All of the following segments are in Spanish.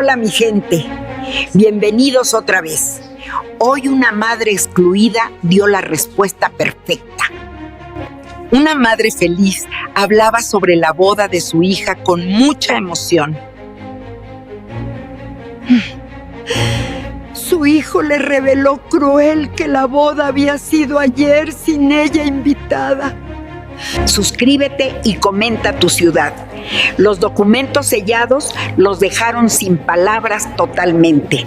Hola mi gente, bienvenidos otra vez. Hoy una madre excluida dio la respuesta perfecta. Una madre feliz hablaba sobre la boda de su hija con mucha emoción. Su hijo le reveló cruel que la boda había sido ayer sin ella invitada. Suscríbete y comenta tu ciudad. Los documentos sellados los dejaron sin palabras totalmente.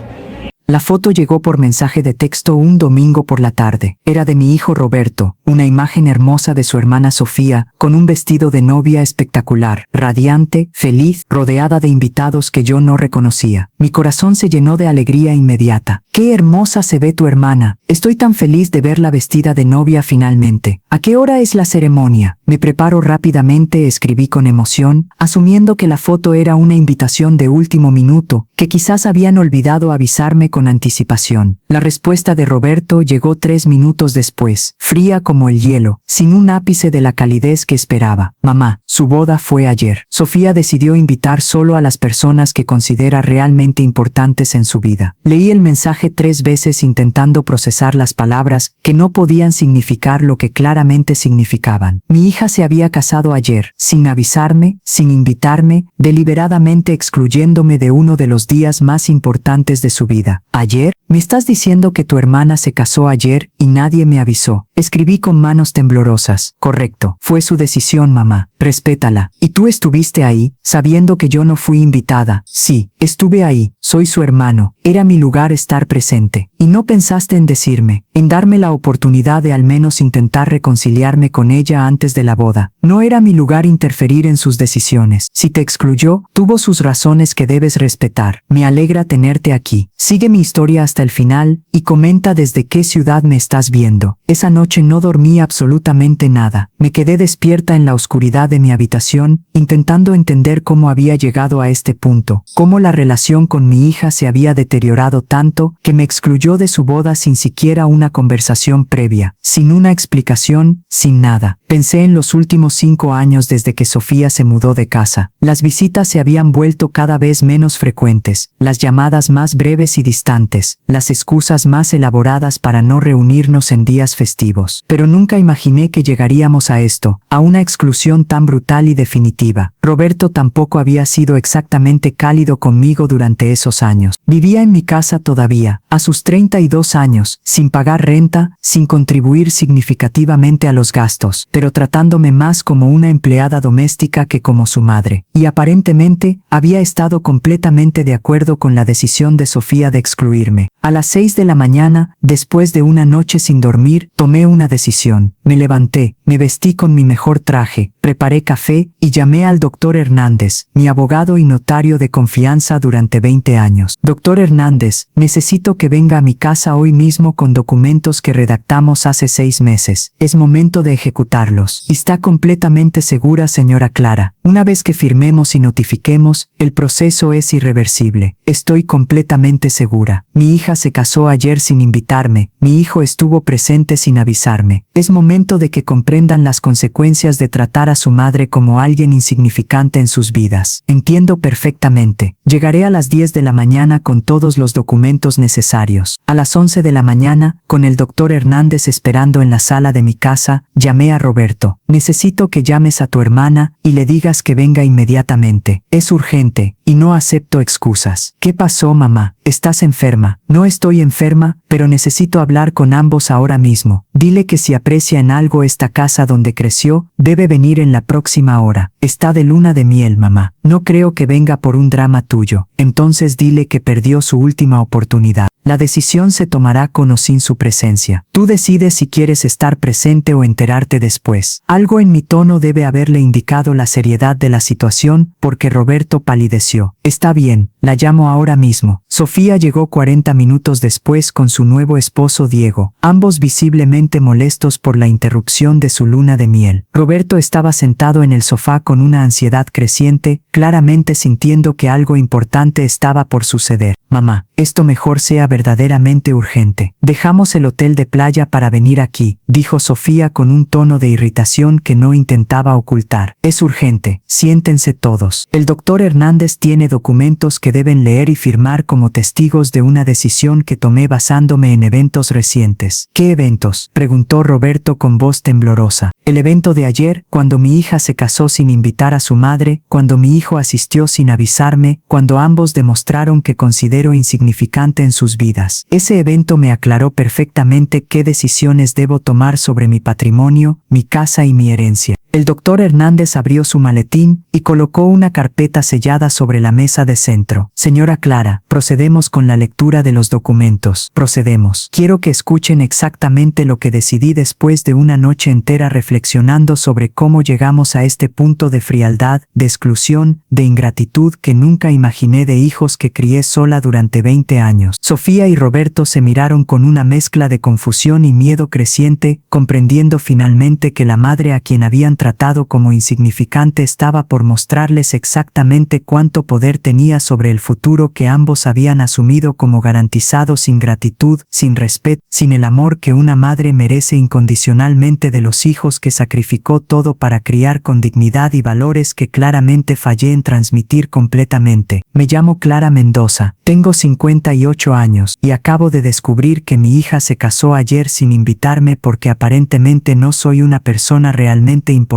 La foto llegó por mensaje de texto un domingo por la tarde. Era de mi hijo Roberto, una imagen hermosa de su hermana Sofía, con un vestido de novia espectacular, radiante, feliz, rodeada de invitados que yo no reconocía. Mi corazón se llenó de alegría inmediata. ¡Qué hermosa se ve tu hermana! Estoy tan feliz de verla vestida de novia finalmente. ¿A qué hora es la ceremonia? Me preparo rápidamente, escribí con emoción, asumiendo que la foto era una invitación de último minuto, que quizás habían olvidado avisarme con anticipación. La respuesta de Roberto llegó 3 minutos después, fría como el hielo, sin un ápice de la calidez que esperaba. Mamá, su boda fue ayer. Sofía decidió invitar solo a las personas que considera realmente importantes en su vida. Leí el mensaje 3 veces intentando procesar las palabras que no podían significar lo que claramente significaban. Mi hija se había casado ayer, sin avisarme, sin invitarme, deliberadamente excluyéndome de uno de los días más importantes de su vida. ¿Ayer? ¿Me estás diciendo que tu hermana se casó ayer y nadie me avisó? Escribí con manos temblorosas. Correcto. Fue su decisión, mamá. Respétala. ¿Y tú estuviste ahí, sabiendo que yo no fui invitada? Sí, estuve ahí. Soy su hermano. Era mi lugar estar presente. Y no pensaste en decirme, en darme la oportunidad de al menos intentar reconciliarme con ella antes de la boda. No era mi lugar interferir en sus decisiones. Si te excluyó, tuvo sus razones que debes respetar. Me alegra tenerte aquí. Sigue mi historia hasta el final y comenta desde qué ciudad me estás viendo. Esa noche no dormí absolutamente nada. Me quedé despierta en la oscuridad de mi habitación, intentando entender cómo había llegado a este punto, cómo la relación con mi hija se había deteriorado tanto que me excluyó de su boda sin siquiera una conversación previa, sin una explicación, sin nada. Pensé en los últimos 5 años desde que Sofía se mudó de casa. Las visitas se habían vuelto cada vez menos frecuentes, las llamadas más breves y distantes, las excusas más elaboradas para no reunirnos en días festivos. Pero nunca imaginé que llegaríamos a esto, a una exclusión tan brutal y definitiva. Roberto tampoco había sido exactamente cálido conmigo durante esos años. Vivía en mi casa todavía, a sus 32 años, sin pagar renta, sin contribuir significativamente a los gastos, pero tratándome más como una empleada doméstica que como su madre. Y aparentemente, había estado completamente de acuerdo con la decisión de Sofía de excluirme. A las 6 de la mañana, después de una noche sin dormir, tomé una decisión. Me levanté, me vestí con mi mejor traje, preparé café y llamé al doctor Hernández, mi abogado y notario de confianza durante 20 años. Doctor Hernández, necesito que venga a mi casa hoy mismo con documentos que redactamos hace 6 meses. Es momento de ejecutarlos. Está completamente segura, señora Clara. Una vez que firmemos y notifiquemos, el proceso es irreversible. Estoy completamente segura. Mi hija se casó ayer sin invitarme. Mi hijo estuvo presente sin avisarme. Es momento de que comprendan las consecuencias de tratar a su madre como alguien insignificante en sus vidas. Entiendo perfectamente. Llegaré a las 10 de la mañana con todos los documentos necesarios. A las 11 de la mañana, con el doctor Hernández esperando en la sala de mi casa, llamé a Roberto. Necesito que llames a tu hermana y le digas que venga inmediatamente. Es urgente y no acepto excusas. ¿Qué pasó, mamá? ¿Estás enferma? No estoy enferma, pero necesito hablar con ambos ahora mismo. Dile que si aprecia en algo esta casa donde creció, debe venir en la próxima hora. Está de luna de miel, mamá. No creo que venga por un drama tuyo. Entonces dile que perdió su última oportunidad. La decisión se tomará con o sin su presencia. Tú decides si quieres estar presente o enterarte después. Algo en mi tono debe haberle indicado la seriedad de la situación, porque Roberto palideció. Está bien, la llamo ahora mismo. Sofía llegó 40 minutos después con su su nuevo esposo Diego, ambos visiblemente molestos por la interrupción de su luna de miel. Roberto estaba sentado en el sofá con una ansiedad creciente, claramente sintiendo que algo importante estaba por suceder. Mamá, esto mejor sea verdaderamente urgente. Dejamos el hotel de playa para venir aquí, dijo Sofía con un tono de irritación que no intentaba ocultar. Es urgente, siéntense todos. El doctor Hernández tiene documentos que deben leer y firmar como testigos de una decisión que tomé basándome en eventos recientes. ¿Qué eventos?, preguntó Roberto con voz temblorosa. El evento de ayer, cuando mi hija se casó sin invitar a su madre, cuando mi hijo asistió sin avisarme, cuando ambos demostraron que considero insignificante en sus vidas. Ese evento me aclaró perfectamente qué decisiones debo tomar sobre mi patrimonio, mi casa y mi herencia. El doctor Hernández abrió su maletín y colocó una carpeta sellada sobre la mesa de centro. Señora Clara, procedemos con la lectura de los documentos. Procedemos. Quiero que escuchen exactamente lo que decidí después de una noche entera reflexionando sobre cómo llegamos a este punto de frialdad, de exclusión, de ingratitud que nunca imaginé de hijos que crié sola durante 20 años. Sofía y Roberto se miraron con una mezcla de confusión y miedo creciente, comprendiendo finalmente que la madre a quien habían tratado como insignificante estaba por mostrarles exactamente cuánto poder tenía sobre el futuro que ambos habían asumido como garantizado sin gratitud, sin respeto, sin el amor que una madre merece incondicionalmente de los hijos que sacrificó todo para criar con dignidad y valores que claramente fallé en transmitir completamente. Me llamo Clara Mendoza, tengo 58 años y acabo de descubrir que mi hija se casó ayer sin invitarme porque aparentemente no soy una persona realmente importante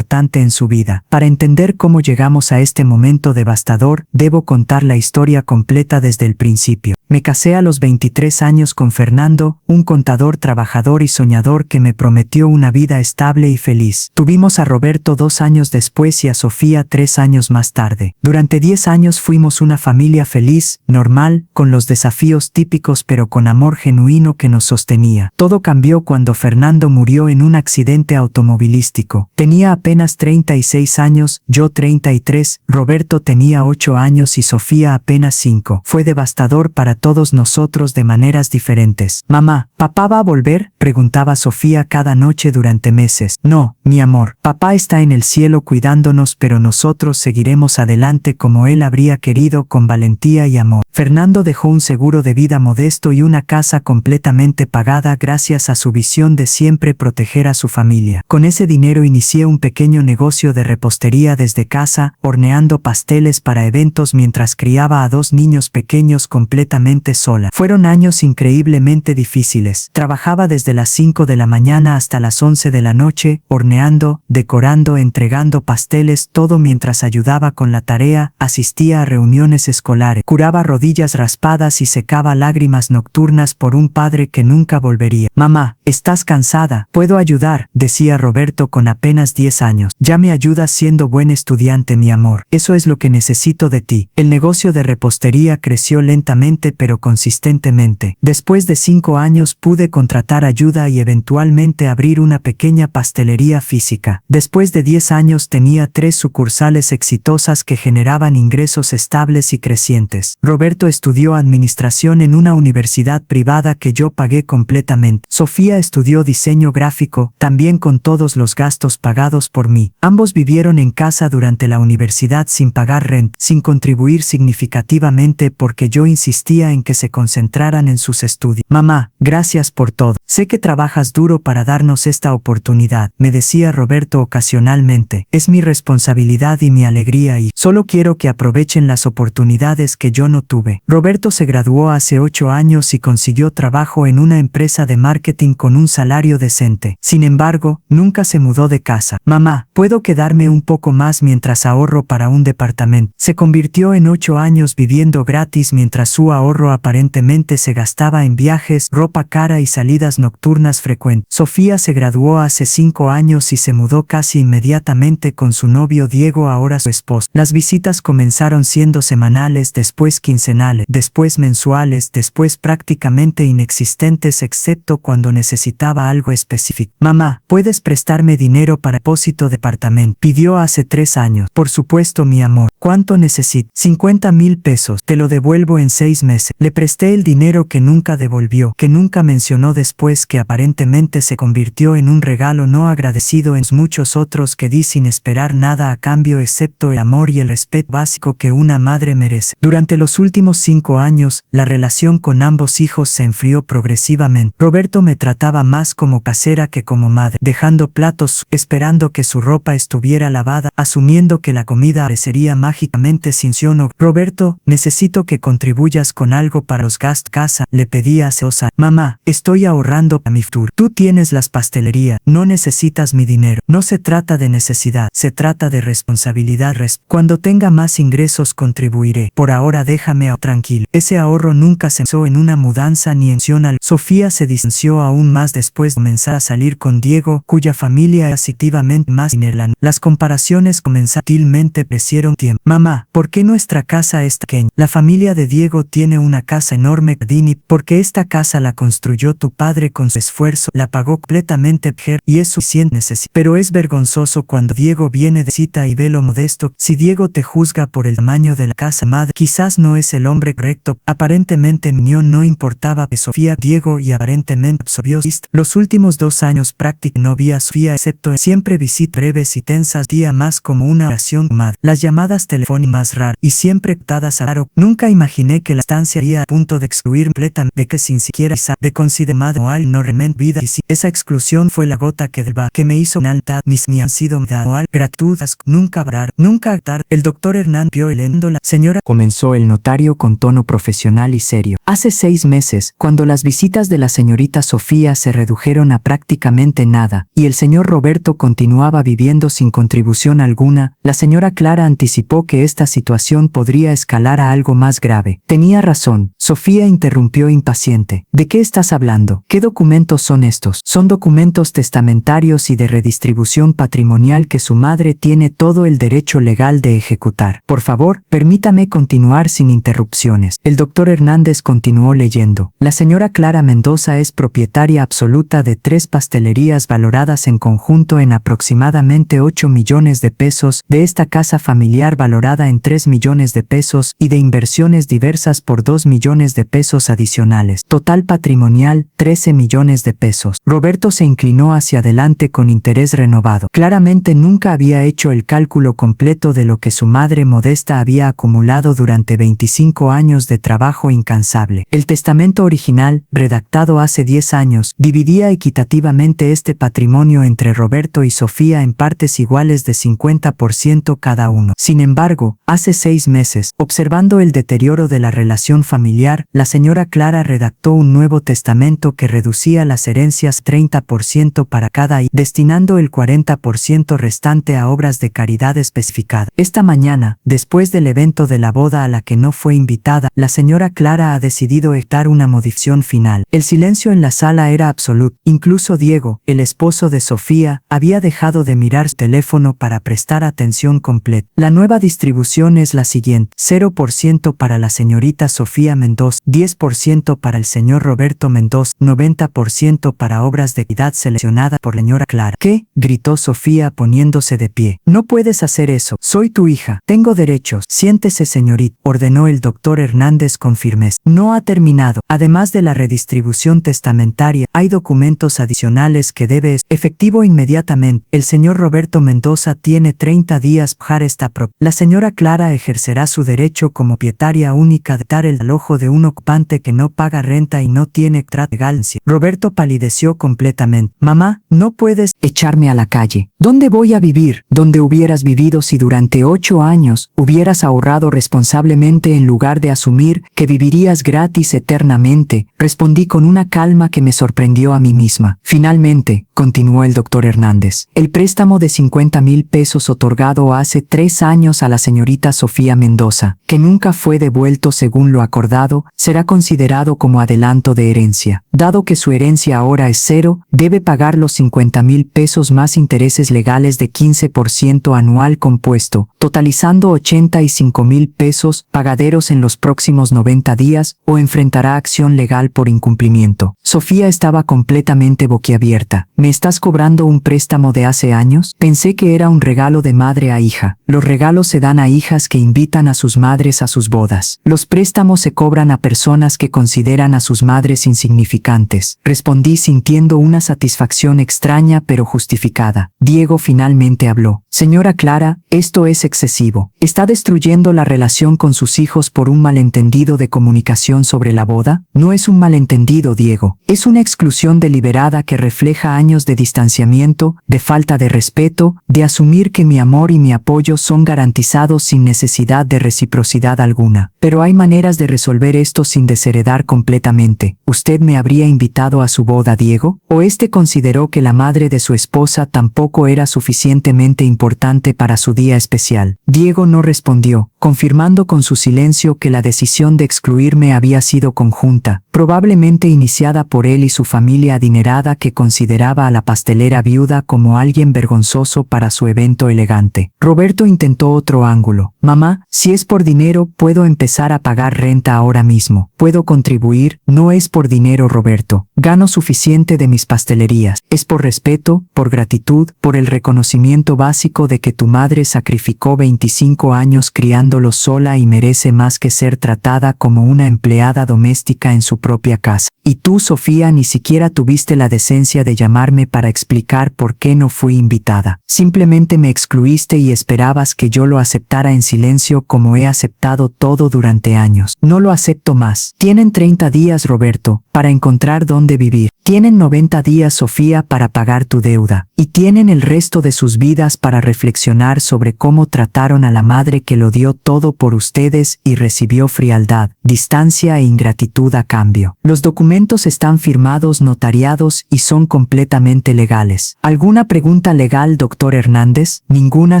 en su vida. Para entender cómo llegamos a este momento devastador, debo contar la historia completa desde el principio. Me casé a los 23 años con Fernando, un contador trabajador y soñador que me prometió una vida estable y feliz. Tuvimos a Roberto 2 años después y a Sofía 3 años más tarde. Durante 10 años fuimos una familia feliz, normal, con los desafíos típicos pero con amor genuino que nos sostenía. Todo cambió cuando Fernando murió en un accidente automovilístico. Tenía apenas 36 años, yo 33, Roberto tenía 8 años y Sofía apenas 5. Fue devastador para todos nosotros de maneras diferentes. Mamá, ¿papá va a volver?, preguntaba Sofía cada noche durante meses. No, mi amor, papá está en el cielo cuidándonos, pero nosotros seguiremos adelante como él habría querido, con valentía y amor. Fernando dejó un seguro de vida modesto y una casa completamente pagada gracias a su visión de siempre proteger a su familia. Con ese dinero inicié un pequeño negocio de repostería desde casa, horneando pasteles para eventos mientras criaba a 2 niños pequeños completamente sola. Fueron años increíblemente difíciles. Trabajaba desde las 5 de la mañana hasta las 11 de la noche, horneando, decorando, entregando pasteles, todo mientras ayudaba con la tarea, asistía a reuniones escolares, curaba rodillas raspadas y secaba lágrimas nocturnas por un padre que nunca volvería. Mamá, ¿estás cansada? ¿Puedo ayudar?, decía Roberto con apenas 10 años. Ya me ayudas siendo buen estudiante, mi amor. Eso es lo que necesito de ti. El negocio de repostería creció lentamente pero consistentemente. Después de 5 años pude contratar ayuda y eventualmente abrir una pequeña pastelería física. Después de 10 años tenía 3 sucursales exitosas que generaban ingresos estables y crecientes. Roberto estudió administración en una universidad privada que yo pagué completamente. Sofía estudió diseño gráfico, también con todos los gastos pagados por mí. Ambos vivieron en casa durante la universidad sin pagar renta, sin contribuir significativamente porque yo insistía en que se concentraran en sus estudios. Mamá, gracias por todo. Sé que trabajas duro para darnos esta oportunidad, me decía Roberto ocasionalmente. Es mi responsabilidad y mi alegría y solo quiero que aprovechen las oportunidades que yo no tuve. Roberto se graduó hace 8 años y consiguió trabajo en una empresa de marketing con un salario decente. Sin embargo, nunca se mudó de casa. Mamá, ¿puedo quedarme un poco más mientras ahorro para un departamento? Se convirtió en 8 años viviendo gratis mientras su ahorro aparentemente se gastaba en viajes, ropa cara y salidas nocturnas frecuentes. Sofía se graduó hace 5 años y se mudó casi inmediatamente con su novio Diego, ahora su esposo. Las visitas comenzaron siendo semanales, después quincenales, después mensuales, después prácticamente inexistentes excepto cuando necesitaba algo específico. Mamá, ¿puedes prestarme dinero para depósito departamento? Pidió hace 3 años. Por supuesto, mi amor. ¿Cuánto necesito? 50,000 pesos. Te lo devuelvo en 6 meses. Le presté el dinero que nunca devolvió, que nunca mencionó después, que aparentemente se convirtió en un regalo no agradecido en muchos otros que di sin esperar nada a cambio excepto el amor y el respeto básico que una madre merece. Durante los últimos 5 años, la relación con ambos hijos se enfrió progresivamente. Roberto me trataba más como casera que como madre, dejando platos, esperando que su ropa estuviera lavada, asumiendo que la comida aparecería mágicamente sin siono. Roberto, necesito que contribuyas con algo para los gastos casa, le pedía ansiosa. Mamá, estoy ahorrando para mi futuro. Tú tienes las pastelerías, no necesitas mi dinero. No se trata de necesidad, se trata de responsabilidad. Cuando tenga más ingresos contribuiré. Por ahora déjame tranquilo. Ese ahorro nunca se usó en una mudanza ni en Sional. Sofía se distanció aún más después de comenzar a salir con Diego, cuya familia es activamente más dinerlana. Las comparaciones comenzatilmente crecieron tiempo. Mamá, ¿por qué nuestra casa es pequeña? La familia de Diego tiene una casa enorme, Dini, porque esta casa la construyó tu padre con su esfuerzo, la pagó completamente y es suficiente necesidad. Pero es vergonzoso cuando Diego viene de cita y ve lo modesto. Si Diego te juzga por el tamaño de la casa madre, quizás no es el hombre correcto. Aparentemente no importaba que Sofía, Diego, y aparentemente absorbió. Los últimos 2 años prácticamente no vi a Sofía excepto en siempre visitas breves y tensas, día más como una oración madre. Las llamadas telefónicas más raras y siempre captadas a raro. Nunca imaginé que la estancia iría a punto de excluir completamente, de que sin siquiera de considerar madre o al no remend vida, y si esa exclusión fue la gota que me hizo alta, mis ni han sido al gratuitas, nunca hablar, nunca actar. El doctor Hernán vio el la señora, comenzó el notario con tono profesional y serio. Hace 6 meses, cuando las visitas de la señorita Sofía se redujeron a prácticamente nada, y el señor Roberto continuaba viviendo sin contribución alguna, la señora Clara anticipó que esta situación podría escalar a algo más grave. Tenía razón, Sofía interrumpió impaciente. ¿De qué estás hablando? ¿Qué documentos son estos? Son documentos testamentarios y de redistribución patrimonial que su madre tiene todo el derecho legal de ejecutar. Por favor, permítame continuar sin interrupciones. El doctor Hernández continuó leyendo. La señora Clara Mendoza es propietaria absoluta de 3 pastelerías valoradas en conjunto en aproximadamente 8 millones de pesos, de esta casa familiar valorada en 3 millones de pesos y de inversiones diversas por 2 millones de pesos adicionales. Total patrimonial, 13 millones de pesos. Roberto se inclinó hacia adelante con interés renovado. Claramente nunca había hecho el cálculo completo de lo que su madre modesta había acumulado durante 25 años de trabajo incansable. El testamento original, redactado hace 10 años, dividía equitativamente este patrimonio entre Roberto y Sofía en partes iguales de 50% cada uno. Sin embargo, hace 6 meses, observando el deterioro de la relación familiar, la señora Clara redactó un nuevo testamento que reducía las herencias 30% para cada hijo, destinando el 40% restante a obras de caridad especificadas. Esta mañana, después del evento de la boda a la que no fue invitada, la señora Clara ha decidido dictar una modificación final. El silencio en la sala era absoluto. Incluso Diego, el esposo de Sofía, había dejado de mirar su teléfono para prestar atención completa. La nueva distribución es la siguiente: 0% para la señorita Sofía Mendoza, 10% para el señor Roberto Mendoza, 90% para obras de caridad seleccionadas por la señora Clara. ¿Qué?, gritó Sofía poniéndose de pie. No puedes hacer eso. Soy tu hija. Tengo derechos. Siéntese, señorita, ordenó el doctor Hernández con firmeza. No ha terminado. Además de la redistribución testamentaria, hay documentos adicionales que debe efectivo inmediatamente. El señor Roberto Mendoza tiene 30 días para dejar esta propiedad. La señora Clara ejercerá su derecho como propietaria única de dar el alojo de un ocupante que no paga renta y no tiene trato legal. Roberto palideció completamente. Mamá, no puedes echarme a la calle. ¿Dónde voy a vivir? ¿Dónde hubieras vivido si durante 8 años hubieras ahorrado responsablemente en lugar de asumir que vivirías gratis eternamente? Respondí con una calma que me sorprendió a mí misma. Finalmente, continuó el doctor Hernández, el préstamo de 50,000 pesos otorgado hace 3 años a la señorita Sofía Mendoza, que nunca fue devuelto según lo acordado, será considerado como adelanto de herencia. Dado que su herencia ahora es 0, debe pagar los 50,000 pesos más intereses legales de 15% anual compuesto, totalizando 85,000 pesos pagaderos en los próximos 90 días, o enfrentará acción legal por incumplimiento. Sofía estaba completamente boquiabierta. ¿Me estás cobrando un préstamo de hace años? Pensé que era un regalo de madre a hija. Los regalos se se dan a hijas que invitan a sus madres a sus bodas. Los préstamos se cobran a personas que consideran a sus madres insignificantes. Respondí sintiendo una satisfacción extraña pero justificada. Diego finalmente habló. Señora Clara, esto es excesivo. ¿Está destruyendo la relación con sus hijos por un malentendido de comunicación sobre la boda? No es un malentendido, Diego. Es una exclusión deliberada que refleja años de distanciamiento, de falta de respeto, de asumir que mi amor y mi apoyo son garantizados sin necesidad de reciprocidad alguna. Pero hay maneras de resolver esto sin desheredar completamente. ¿Usted me habría invitado a su boda, Diego? ¿O este consideró que la madre de su esposa tampoco era suficientemente importante para su día especial? Diego no respondió, confirmando con su silencio que la decisión de excluirme había sido conjunta, probablemente iniciada por él y su familia adinerada que consideraba a la pastelera viuda como alguien vergonzoso para su evento elegante. Roberto intentó otro ángulo. Mamá, si es por dinero, puedo empezar a pagar renta ahora mismo. Puedo contribuir. No es por dinero, Roberto. Gano suficiente de mis pastelerías. Es por respeto, por gratitud, por el reconocimiento básico de que tu madre sacrificó 25 años criándolos sola y merece más que ser tratada como una empleada doméstica en su propia casa. Y tú, Sofía, ni siquiera tuviste la decencia de llamarme para explicar por qué no fui invitada. Simplemente me excluiste y esperabas que yo lo aceptara en silencio como he aceptado todo durante años. No lo acepto más. Tienen 30 días, Roberto, para encontrar dónde vivir. Tienen 90 días, Sofía, para pagar tu deuda. Y tienen el resto de sus vidas para reflexionar sobre cómo trataron a la madre que lo dio todo por ustedes y recibió frialdad, distancia e ingratitud a cambio. Los documentos están firmados, notariados y son completamente legales. ¿Alguna pregunta legal, doctor Hernández? Ninguna,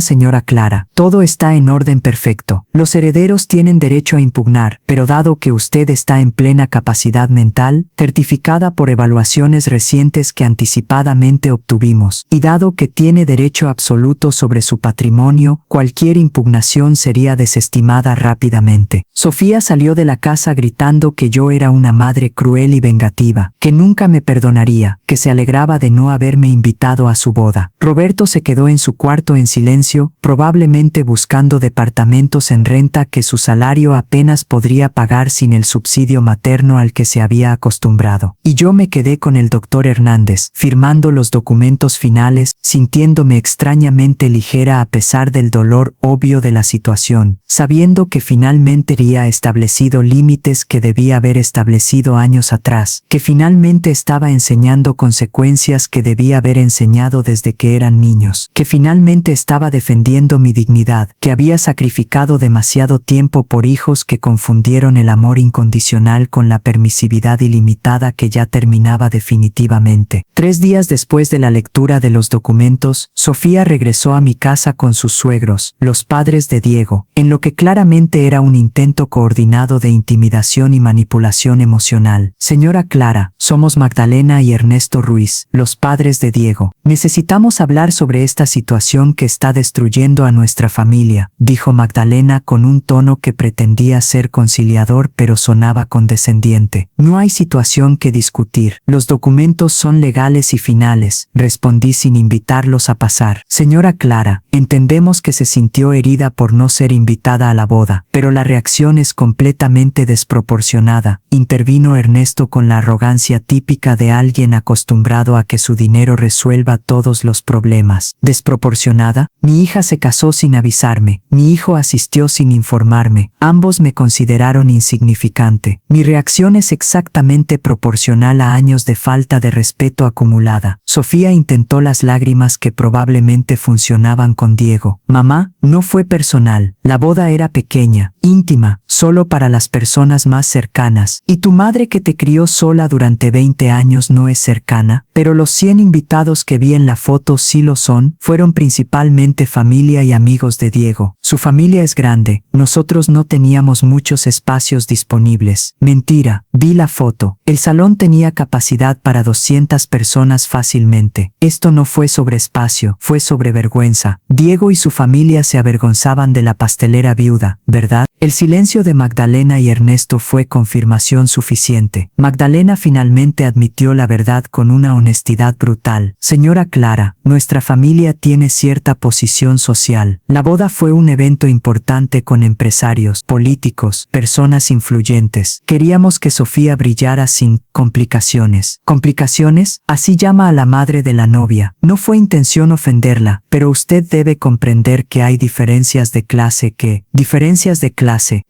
señora Clara. Todo está en orden perfecto. Los herederos tienen derecho a impugnar, pero dado que usted está en plena capacidad mental, certificada por evaluaciones recientes que anticipadamente obtuvimos, y dado que tiene derecho absoluto sobre su patrimonio, cualquier impugnación sería desestimada rápidamente. Sofía salió de la casa gritando que yo era una madre cruel y vengativa, que nunca me perdonaría, que se alegraba de no haberme invitado a su boda. Roberto se quedó en su cuarto en silencio, probablemente buscando departamentos en renta que su salario apenas podría pagar sin el subsidio materno al que se había acostumbrado. Y yo me quedé con el doctor Hernández, firmando los documentos finales, sintiéndome extrañamente ligera a pesar del dolor obvio de la situación, sabiendo que finalmente había establecido límites que debía haber establecido años atrás, que finalmente estaba enseñando consecuencias que debía haber enseñado desde que eran niños, que finalmente estaba defendiendo mi dignidad, que había sacrificado demasiado tiempo por hijos que confundieron el amor incondicional con la permisividad ilimitada que ya terminaba definitivamente. 3 días después de la lectura de los documentos, Sofía regresó a mi casa con sus suegros, los padres de Diego, en lo que claramente era un intento coordinado de intimidación y manipulación emocional. Señora Clara, somos Magdalena y Ernesto Ruiz, los padres de Diego. Necesitamos hablar sobre esta situación que está destruyendo a nuestra familia, dijo Magdalena con un tono que pretendía ser conciliador pero sonaba condescendiente. No hay situación que discutir. Los documentos son legales y finales, respondí sin invitarlos a pasar. Señora Clara, entendemos que se sintió herida por no ser invitada a la boda, pero la reacción es completamente desproporcionada, intervino Ernesto con la arrogancia típica de alguien acostumbrado a que su dinero resuelva todos los problemas. ¿Desproporcionada? Mi hija se casó sin avisarme, mi hijo asistió sin informarme, ambos me consideraron insignificante. Mi reacción es exactamente proporcional a años de falta de respeto acumulada. Sofía intentó las lágrimas que probablemente funcionaban con Diego. Mamá, no fue personal, la boda era pequeña, íntima, solo para las personas más cercanas, y tu madre que te crió sola durante 20 años no es cercana, pero los 100 invitados que vi en la foto sí lo son, fueron principalmente familia y amigos de Diego. Su familia es grande, nosotros no teníamos muchos espacios disponibles. Mentira, vi la foto. El salón tenía capacidad para 200 personas fácilmente. Esto no fue sobre espacio, fue sobre vergüenza. vergüenza. Diego y su familia se avergonzaban de la pastelera viuda, ¿verdad? El silencio de Magdalena y Ernesto fue confirmación suficiente. Magdalena finalmente admitió la verdad con una honestidad brutal. Señora Clara, nuestra familia tiene cierta posición social. La boda fue un evento importante con empresarios, políticos, personas influyentes. Queríamos que Sofía brillara sin complicaciones. ¿Complicaciones? Así llama a la madre de la novia. No fue intención ofenderla, pero usted debe comprender que hay diferencias de clase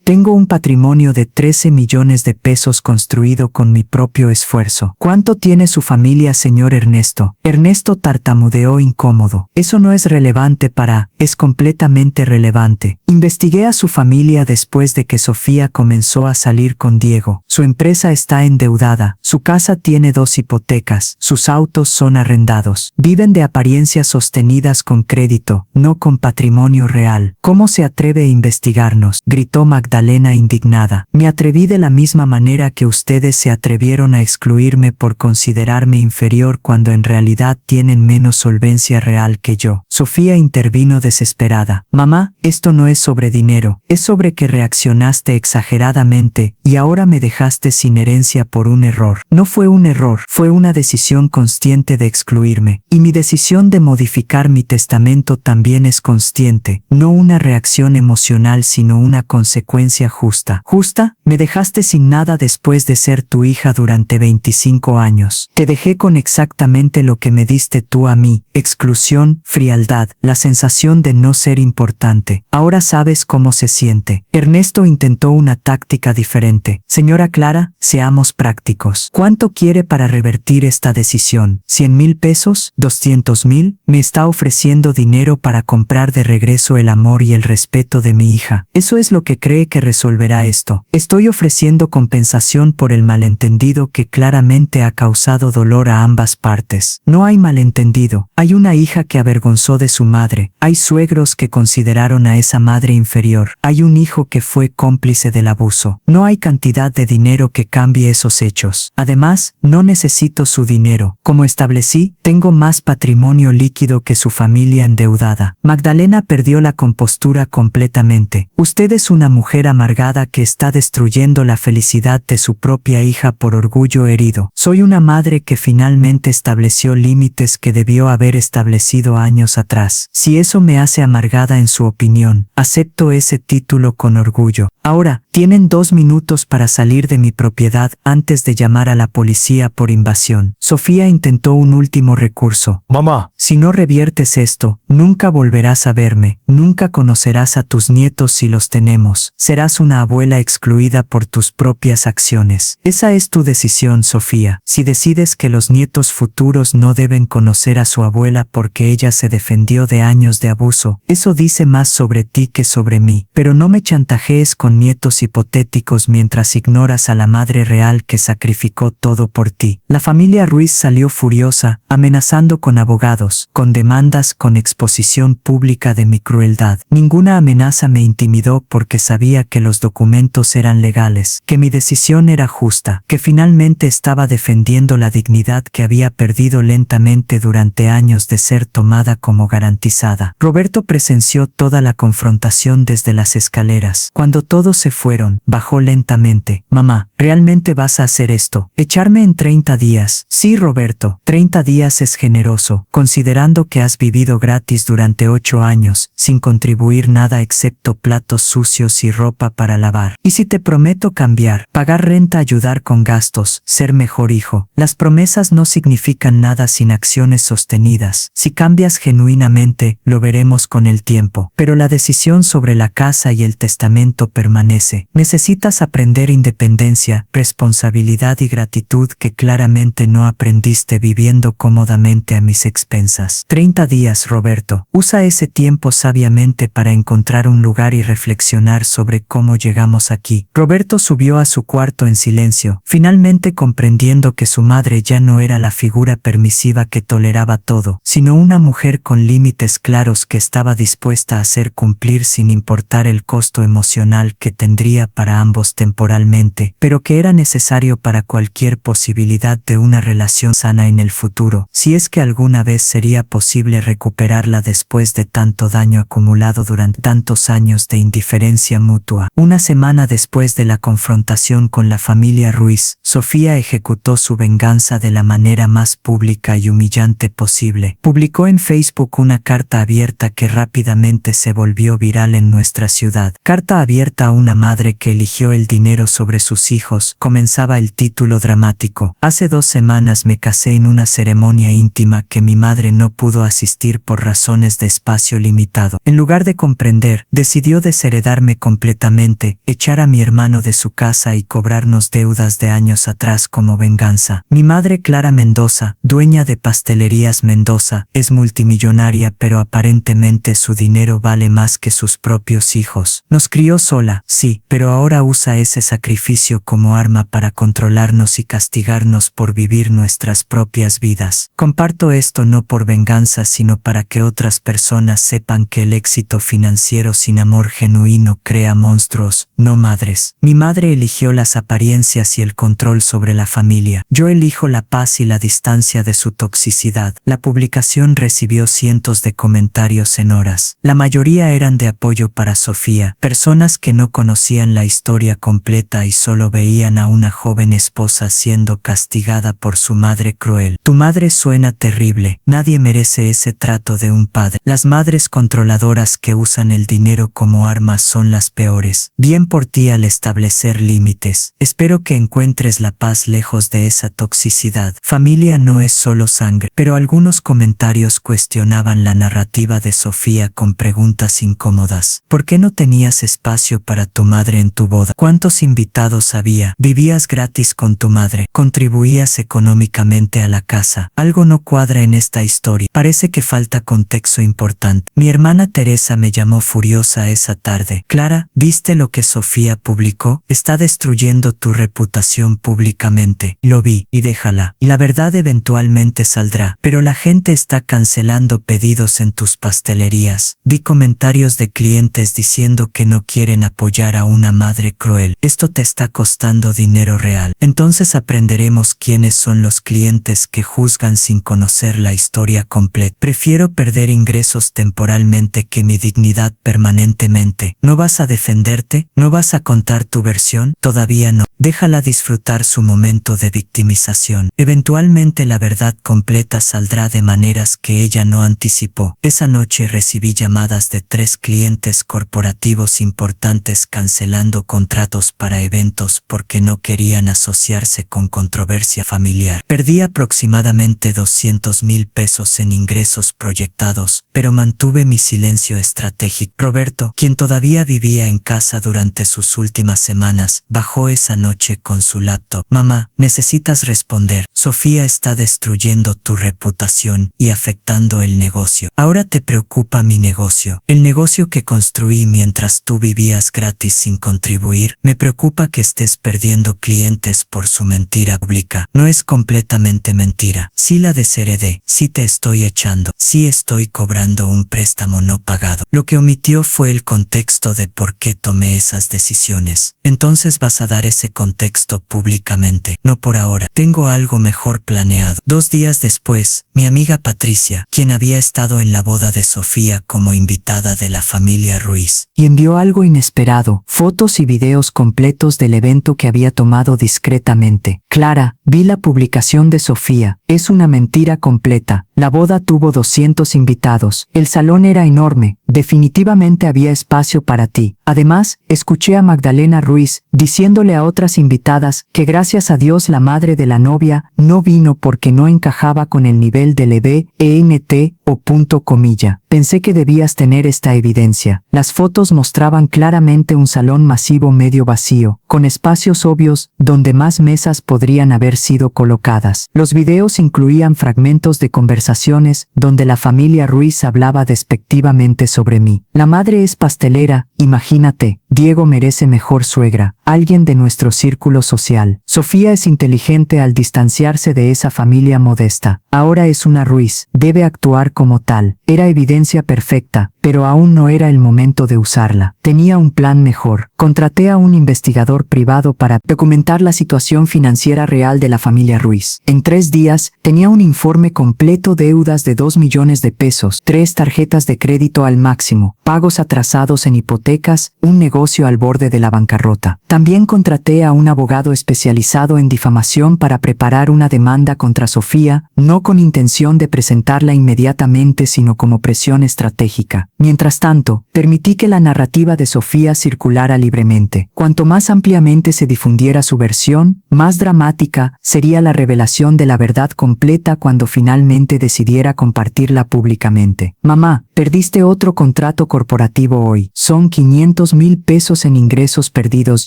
Tengo un patrimonio de 13 millones de pesos construido con mi propio esfuerzo. ¿Cuánto tiene su familia, señor Ernesto? Ernesto tartamudeó incómodo. Eso no es relevante es completamente relevante. Investigué a su familia después de que Sofía comenzó a salir con Diego. Su empresa está endeudada, su casa tiene 2 hipotecas, sus autos son arrendados. Viven de apariencias sostenidas con crédito, no con patrimonio real. ¿Cómo se atreve a investigarnos?, gritó Magdalena indignada. Me atreví de la misma manera que ustedes se atrevieron a excluirme por considerarme inferior cuando en realidad tienen menos solvencia real que yo. Sofía intervino desesperada. Mamá, esto no es sobre dinero, es sobre que reaccionaste exageradamente y ahora me dejaste sin herencia por un error. No fue un error, fue una decisión consciente de excluirme. Y mi decisión de modificar mi testamento también es consciente, no una reacción emocional sino una consecuencia justa. ¿Justa? Me dejaste sin nada después de ser tu hija durante 25 años. Te dejé con exactamente lo que me diste tú a mí: exclusión, frialdad, la sensación de no ser importante. Ahora sabes cómo se siente. Ernesto intentó una táctica diferente. Señora Clara, seamos prácticos. ¿Cuánto quiere para revertir esta decisión? ¿100,000 pesos? ¿200,000? Me está ofreciendo dinero para comprar de regreso el amor y el respeto de mi hija. ¿Eso es lo que cree que resolverá esto? Estoy ofreciendo compensación por el malentendido que claramente ha causado dolor a ambas partes. No hay malentendido. Hay una hija que avergonzó de su madre. Hay suegros que consideraron a esa madre inferior. Hay un hijo que fue cómplice del abuso. No hay cantidad de dinero que cambie esos hechos. Además, no necesito su dinero. Como establecí, tengo más patrimonio líquido que su familia endeudada. Magdalena perdió la compostura completamente. Usted es una mujer amargada que está destruyendo la felicidad de su propia hija por orgullo herido. Soy una madre que finalmente estableció límites que debió haber establecido años atrás. Si eso me hace amargada en su opinión, acepto ese título con orgullo. Ahora, tienen 2 minutos para salir de mi propiedad antes de llamar a la policía por invasión. Sofía intentó un último recurso. Mamá, Si no reviertes esto, nunca volverás a verme, nunca conocerás a tus nietos si los tenemos. Serás una abuela excluida por tus propias acciones. Esa es tu decisión, Sofía. Si decides que los nietos futuros no deben conocer a su abuela porque ella se defendió de años de abuso, eso dice más sobre ti que sobre mí. Pero no me chantajees con nietos hipotéticos mientras ignoras a la madre real que sacrificó todo por ti. La familia Ruiz salió furiosa, amenazando con abogados, con demandas, con exposición pública de mi crueldad. Ninguna amenaza me intimidó porque sabía que los documentos eran legales, que mi decisión era justa, que finalmente estaba defendiendo la dignidad que había perdido lentamente durante años de ser tomada como garantizada. Roberto presenció toda la confrontación desde las escaleras. Cuando todos se fueron, bajó lentamente. Mamá, ¿realmente vas a hacer esto? ¿Echarme en 30 días? Sí, Roberto, 30 días es generoso, considerando que has vivido gratis durante 8 años, sin contribuir nada excepto platos sucios y ropa para lavar. ¿Y si te prometo cambiar, pagar renta, ayudar con gastos, ser mejor hijo? Las promesas no significan nada sin acciones sostenidas. Si cambias genuinamente, lo veremos con el tiempo. Pero la decisión sobre la casa y el testamento permanece. Necesitas aprender independencia, responsabilidad y gratitud que claramente no aprendiste viviendo cómodamente a mis expensas. 30 días, Roberto. Usa ese tiempo sabiamente para encontrar un lugar y reflexionar sobre cómo llegamos aquí. Roberto subió a su cuarto en silencio, finalmente comprendiendo que su madre ya no era la figura permisiva que toleraba todo, sino una mujer con límites claros que estaba dispuesta a hacer cumplir sin importar el costo emocional que tendría para ambos temporalmente, pero lo que era necesario para cualquier posibilidad de una relación sana en el futuro, si es que alguna vez sería posible recuperarla después de tanto daño acumulado durante tantos años de indiferencia mutua. Una semana después de la confrontación con la familia Ruiz, Sofía ejecutó su venganza de la manera más pública y humillante posible. Publicó en Facebook una carta abierta que rápidamente se volvió viral en nuestra ciudad. Carta abierta a una madre que eligió el dinero sobre sus hijos. Comenzaba el título dramático. Hace 2 semanas me casé en una ceremonia íntima que mi madre no pudo asistir por razones de espacio limitado. En lugar de comprender, decidió desheredarme completamente, echar a mi hermano de su casa y cobrarnos deudas de años atrás como venganza. Mi madre, Clara Mendoza, dueña de Pastelerías Mendoza, es multimillonaria, pero aparentemente su dinero vale más que sus propios hijos. Nos crió sola, sí, pero ahora usa ese sacrificio como arma para controlarnos y castigarnos por vivir nuestras propias vidas. Comparto esto no por venganza, sino para que otras personas sepan que el éxito financiero sin amor genuino crea monstruos, no madres. Mi madre eligió las apariencias y el control sobre la familia. Yo elijo la paz y la distancia de su toxicidad. La publicación recibió cientos de comentarios en horas. La mayoría eran de apoyo para Sofía, personas que no conocían la historia completa y solo veían a una joven esposa siendo castigada por su madre cruel. Tu madre suena terrible. Nadie merece ese trato de un padre. Las madres controladoras que usan el dinero como armas son las peores. Bien por ti al establecer límites. Espero que encuentres la paz lejos de esa toxicidad. Familia no es solo sangre. Pero algunos comentarios cuestionaban la narrativa de Sofía con preguntas incómodas. ¿Por qué no tenías espacio para tu madre en tu boda? ¿Cuántos invitados había? ¿Vivías gratis con tu madre? ¿Contribuías económicamente a la casa? Algo no cuadra en esta historia. Parece que falta contexto importante. Mi hermana Teresa me llamó furiosa esa tarde. Clara, ¿viste lo que Sofía publicó? Está destruyendo tu reputación públicamente. Lo vi, y déjala. Y la verdad eventualmente saldrá. Pero la gente está cancelando pedidos en tus pastelerías. Vi comentarios de clientes diciendo que no quieren apoyar a una madre cruel. Esto te está costando dinero real. Entonces aprenderemos quiénes son los clientes que juzgan sin conocer la historia completa. Prefiero perder ingresos temporalmente que mi dignidad permanentemente. ¿No vas a defenderte? ¿No vas a contar tu versión? Todavía no. Déjala disfrutar su momento de victimización. Eventualmente la verdad completa saldrá de maneras que ella no anticipó. Esa noche recibí llamadas de 3 clientes corporativos importantes cancelando contratos para eventos porque no querían asociarse con controversia familiar. Perdí aproximadamente 200,000 pesos en ingresos proyectados, pero mantuve mi silencio estratégico. Roberto, quien todavía vivía en casa durante sus últimas semanas, bajó esa noche con su laptop. Mamá, necesitas responder. Sofía está destruyendo tu reputación y afectando el negocio. Ahora te preocupa mi negocio. El negocio que construí mientras tú vivías gratis sin contribuir. Me preocupa que estés perdiendo clientes por su mentira pública. No es completamente mentira. Sí la desheredé. Sí te estoy echando. Sí estoy cobrando un préstamo no pagado. Lo que omitió fue el contexto de por qué tomé esas decisiones. Entonces vas a dar ese contexto públicamente. No por ahora. Tengo algo mejor planeado. 2 días después, mi amiga Patricia, quien había estado en la boda de Sofía como invitada de la familia Ruiz, y envió algo inesperado, fotos y videos completos del evento que había tomado discretamente. Clara, vi la publicación de Sofía. Es una mentira completa. La boda tuvo 200 invitados. El salón era enorme. Definitivamente había espacio para ti. Además, escuché a Magdalena Ruiz diciéndole a otras invitadas que gracias a Dios la madre de la novia no vino porque no encajaba con el nivel del EBENT o punto comilla. Pensé que debías tener esta evidencia. Las fotos mostraban claramente un salón masivo medio vacío, con espacios obvios donde más mesas podrían haber sido colocadas. Los videos incluían fragmentos de conversaciones donde la familia Ruiz hablaba despectivamente sobre mí. La madre es pastelera, imagínate, Diego merece mejor suegra, alguien de nuestro círculo social. Sofía es inteligente al distanciarse de esa familia modesta. Ahora es una Ruiz, debe actuar como tal. Era evidencia perfecta, pero aún no era el momento de usarla. Tenía un plan mejor. Contraté a un investigador privado para documentar la situación financiera real de la familia Ruiz. En 3 días, tenía un informe completo, deudas de 2 millones de pesos, 3 tarjetas de crédito al máximo, pagos atrasados en hipotecas, un negocio al borde de la bancarrota. También contraté a un abogado especializado en difamación para preparar una demanda contra Sofía, no con intención de presentarla inmediatamente, sino como presión estratégica. Mientras tanto, permití que la narrativa de Sofía circulara libremente. Cuanto más ampliamente se difundiera su versión, más dramática sería la revelación de la verdad completa cuando finalmente decidiera compartirla públicamente. Mamá, perdiste otro contrato corporativo hoy. Son 500,000 pesos en ingresos perdidos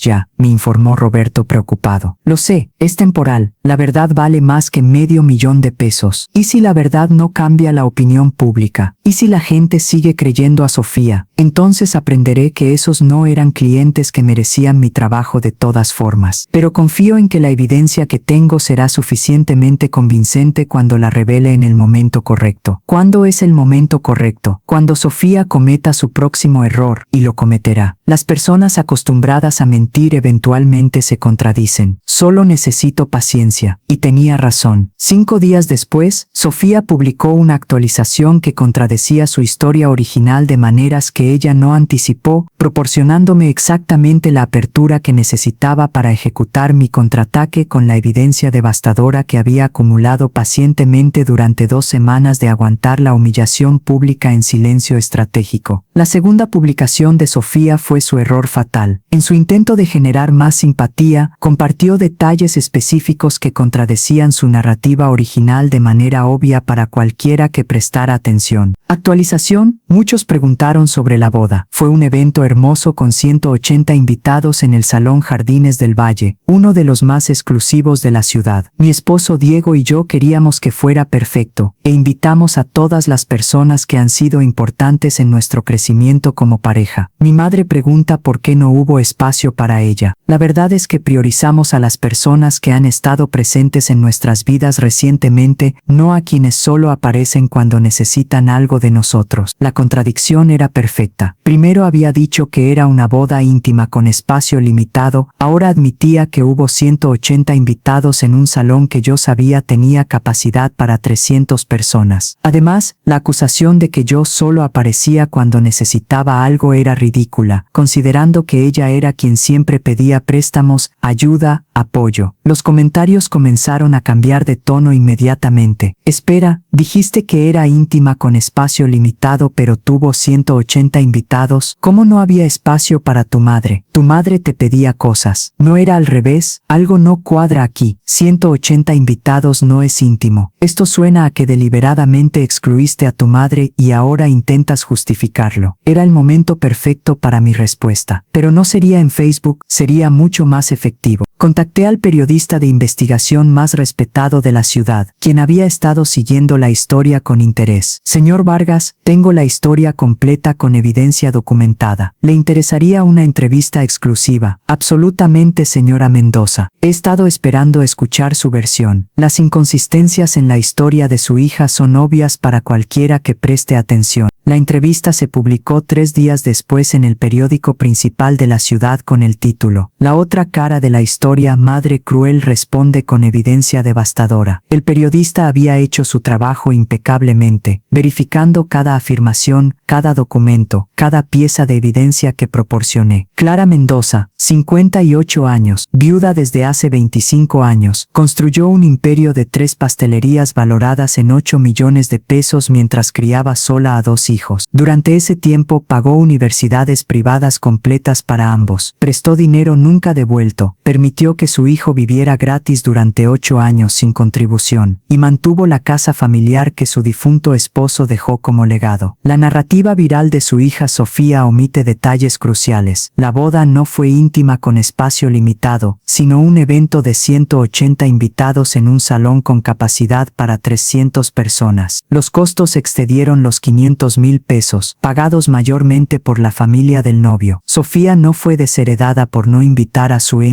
ya, me informó Roberto preocupado. Lo sé, es temporal. La verdad vale más que $500,000 de pesos. ¿Y si la verdad no cambia la opinión pública? ¿Y si la gente sigue creyendo a Sofía? Entonces aprenderé que esos no eran clientes que merecían mi trabajo de todas formas. Pero confío en que la evidencia que tengo será suficientemente convincente cuando la revele en el momento correcto. ¿Cuándo es el momento correcto? Cuando Sofía cometa su próximo error, y lo cometerá. Las personas acostumbradas a mentir eventualmente se contradicen. Solo necesito paciencia. Y tenía razón. 5 días después, Sofía publicó una actualización que contradecía su historia original de maneras que ella no anticipó, proporcionándome exactamente la apertura que necesitaba para ejecutar mi contraataque con la evidencia devastadora que había acumulado pacientemente durante 2 semanas de aguantar la humillación pública en silencio estratégico. La segunda publicación de Sofía fue su error fatal. En su intento de generar más simpatía, compartió detalles específicos que contradecían su narrativa original de manera obvia para cualquiera que prestara atención. Actualización: muchos preguntaron sobre la boda. Fue un evento hermoso con 180 invitados en el Salón Jardines del Valle, uno de los más exclusivos de la ciudad. Mi esposo Diego y yo queríamos que fuera perfecto, e invitamos a todas las personas que han sido importantes en nuestro crecimiento como pareja. Mi madre pregunta por qué no hubo espacio para ella. La verdad es que priorizamos a las personas que han estado presentes en nuestras vidas recientemente, no a quienes solo aparecen cuando necesitan algo de nosotros. La contradicción era perfecta. Primero había dicho que era una boda íntima con espacio limitado, ahora admitía que hubo 180 invitados en un salón que yo sabía tenía capacidad para 300 personas. Además, la acusación de que yo solo aparecía cuando necesitaba algo era ridícula, considerando que ella era quien siempre pedía préstamos, ayuda, apoyo. Los comentarios comenzaron a cambiar de tono inmediatamente. Espera, dijiste que era íntima con espacio limitado pero tuvo 180 invitados. ¿Cómo no había espacio para tu madre? Tu madre te pedía cosas. ¿No era al revés? Algo no cuadra aquí. 180 invitados no es íntimo. Esto suena a que deliberadamente excluiste a tu madre y ahora intentas justificarlo. Era el momento perfecto para mi respuesta. Pero no sería en Facebook, sería mucho más efectivo. Contacté al periodista de investigación más respetado de la ciudad, quien había estado siguiendo la historia con interés. Señor Vargas, tengo la historia completa con evidencia documentada. ¿Le interesaría una entrevista exclusiva? Absolutamente, señora Mendoza. He estado esperando escuchar su versión. Las inconsistencias en la historia de su hija son obvias para cualquiera que preste atención. La entrevista se publicó 3 días después en el periódico principal de la ciudad con el título "La otra cara de la historia, madre cruel responde con evidencia devastadora". El periodista había hecho su trabajo impecablemente, verificando cada afirmación, cada documento, cada pieza de evidencia que proporcioné. Clara Mendoza, 58 años, viuda desde hace 25 años, construyó un imperio de 3 pastelerías valoradas en 8 millones de pesos mientras criaba sola a 2 hijos. Durante ese tiempo pagó universidades privadas completas para ambos, prestó dinero nunca devuelto, permitió que su hijo viviera gratis durante 8 años sin contribución, y mantuvo la casa familiar que su difunto esposo dejó como legado. La narrativa viral de su hija Sofía omite detalles cruciales. La boda no fue íntima con espacio limitado, sino un evento de 180 invitados en un salón con capacidad para 300 personas. Los costos excedieron los $500,000 200,000 pesos, pagados mayormente por la familia del novio. Sofía no fue desheredada por no invitar a su madre.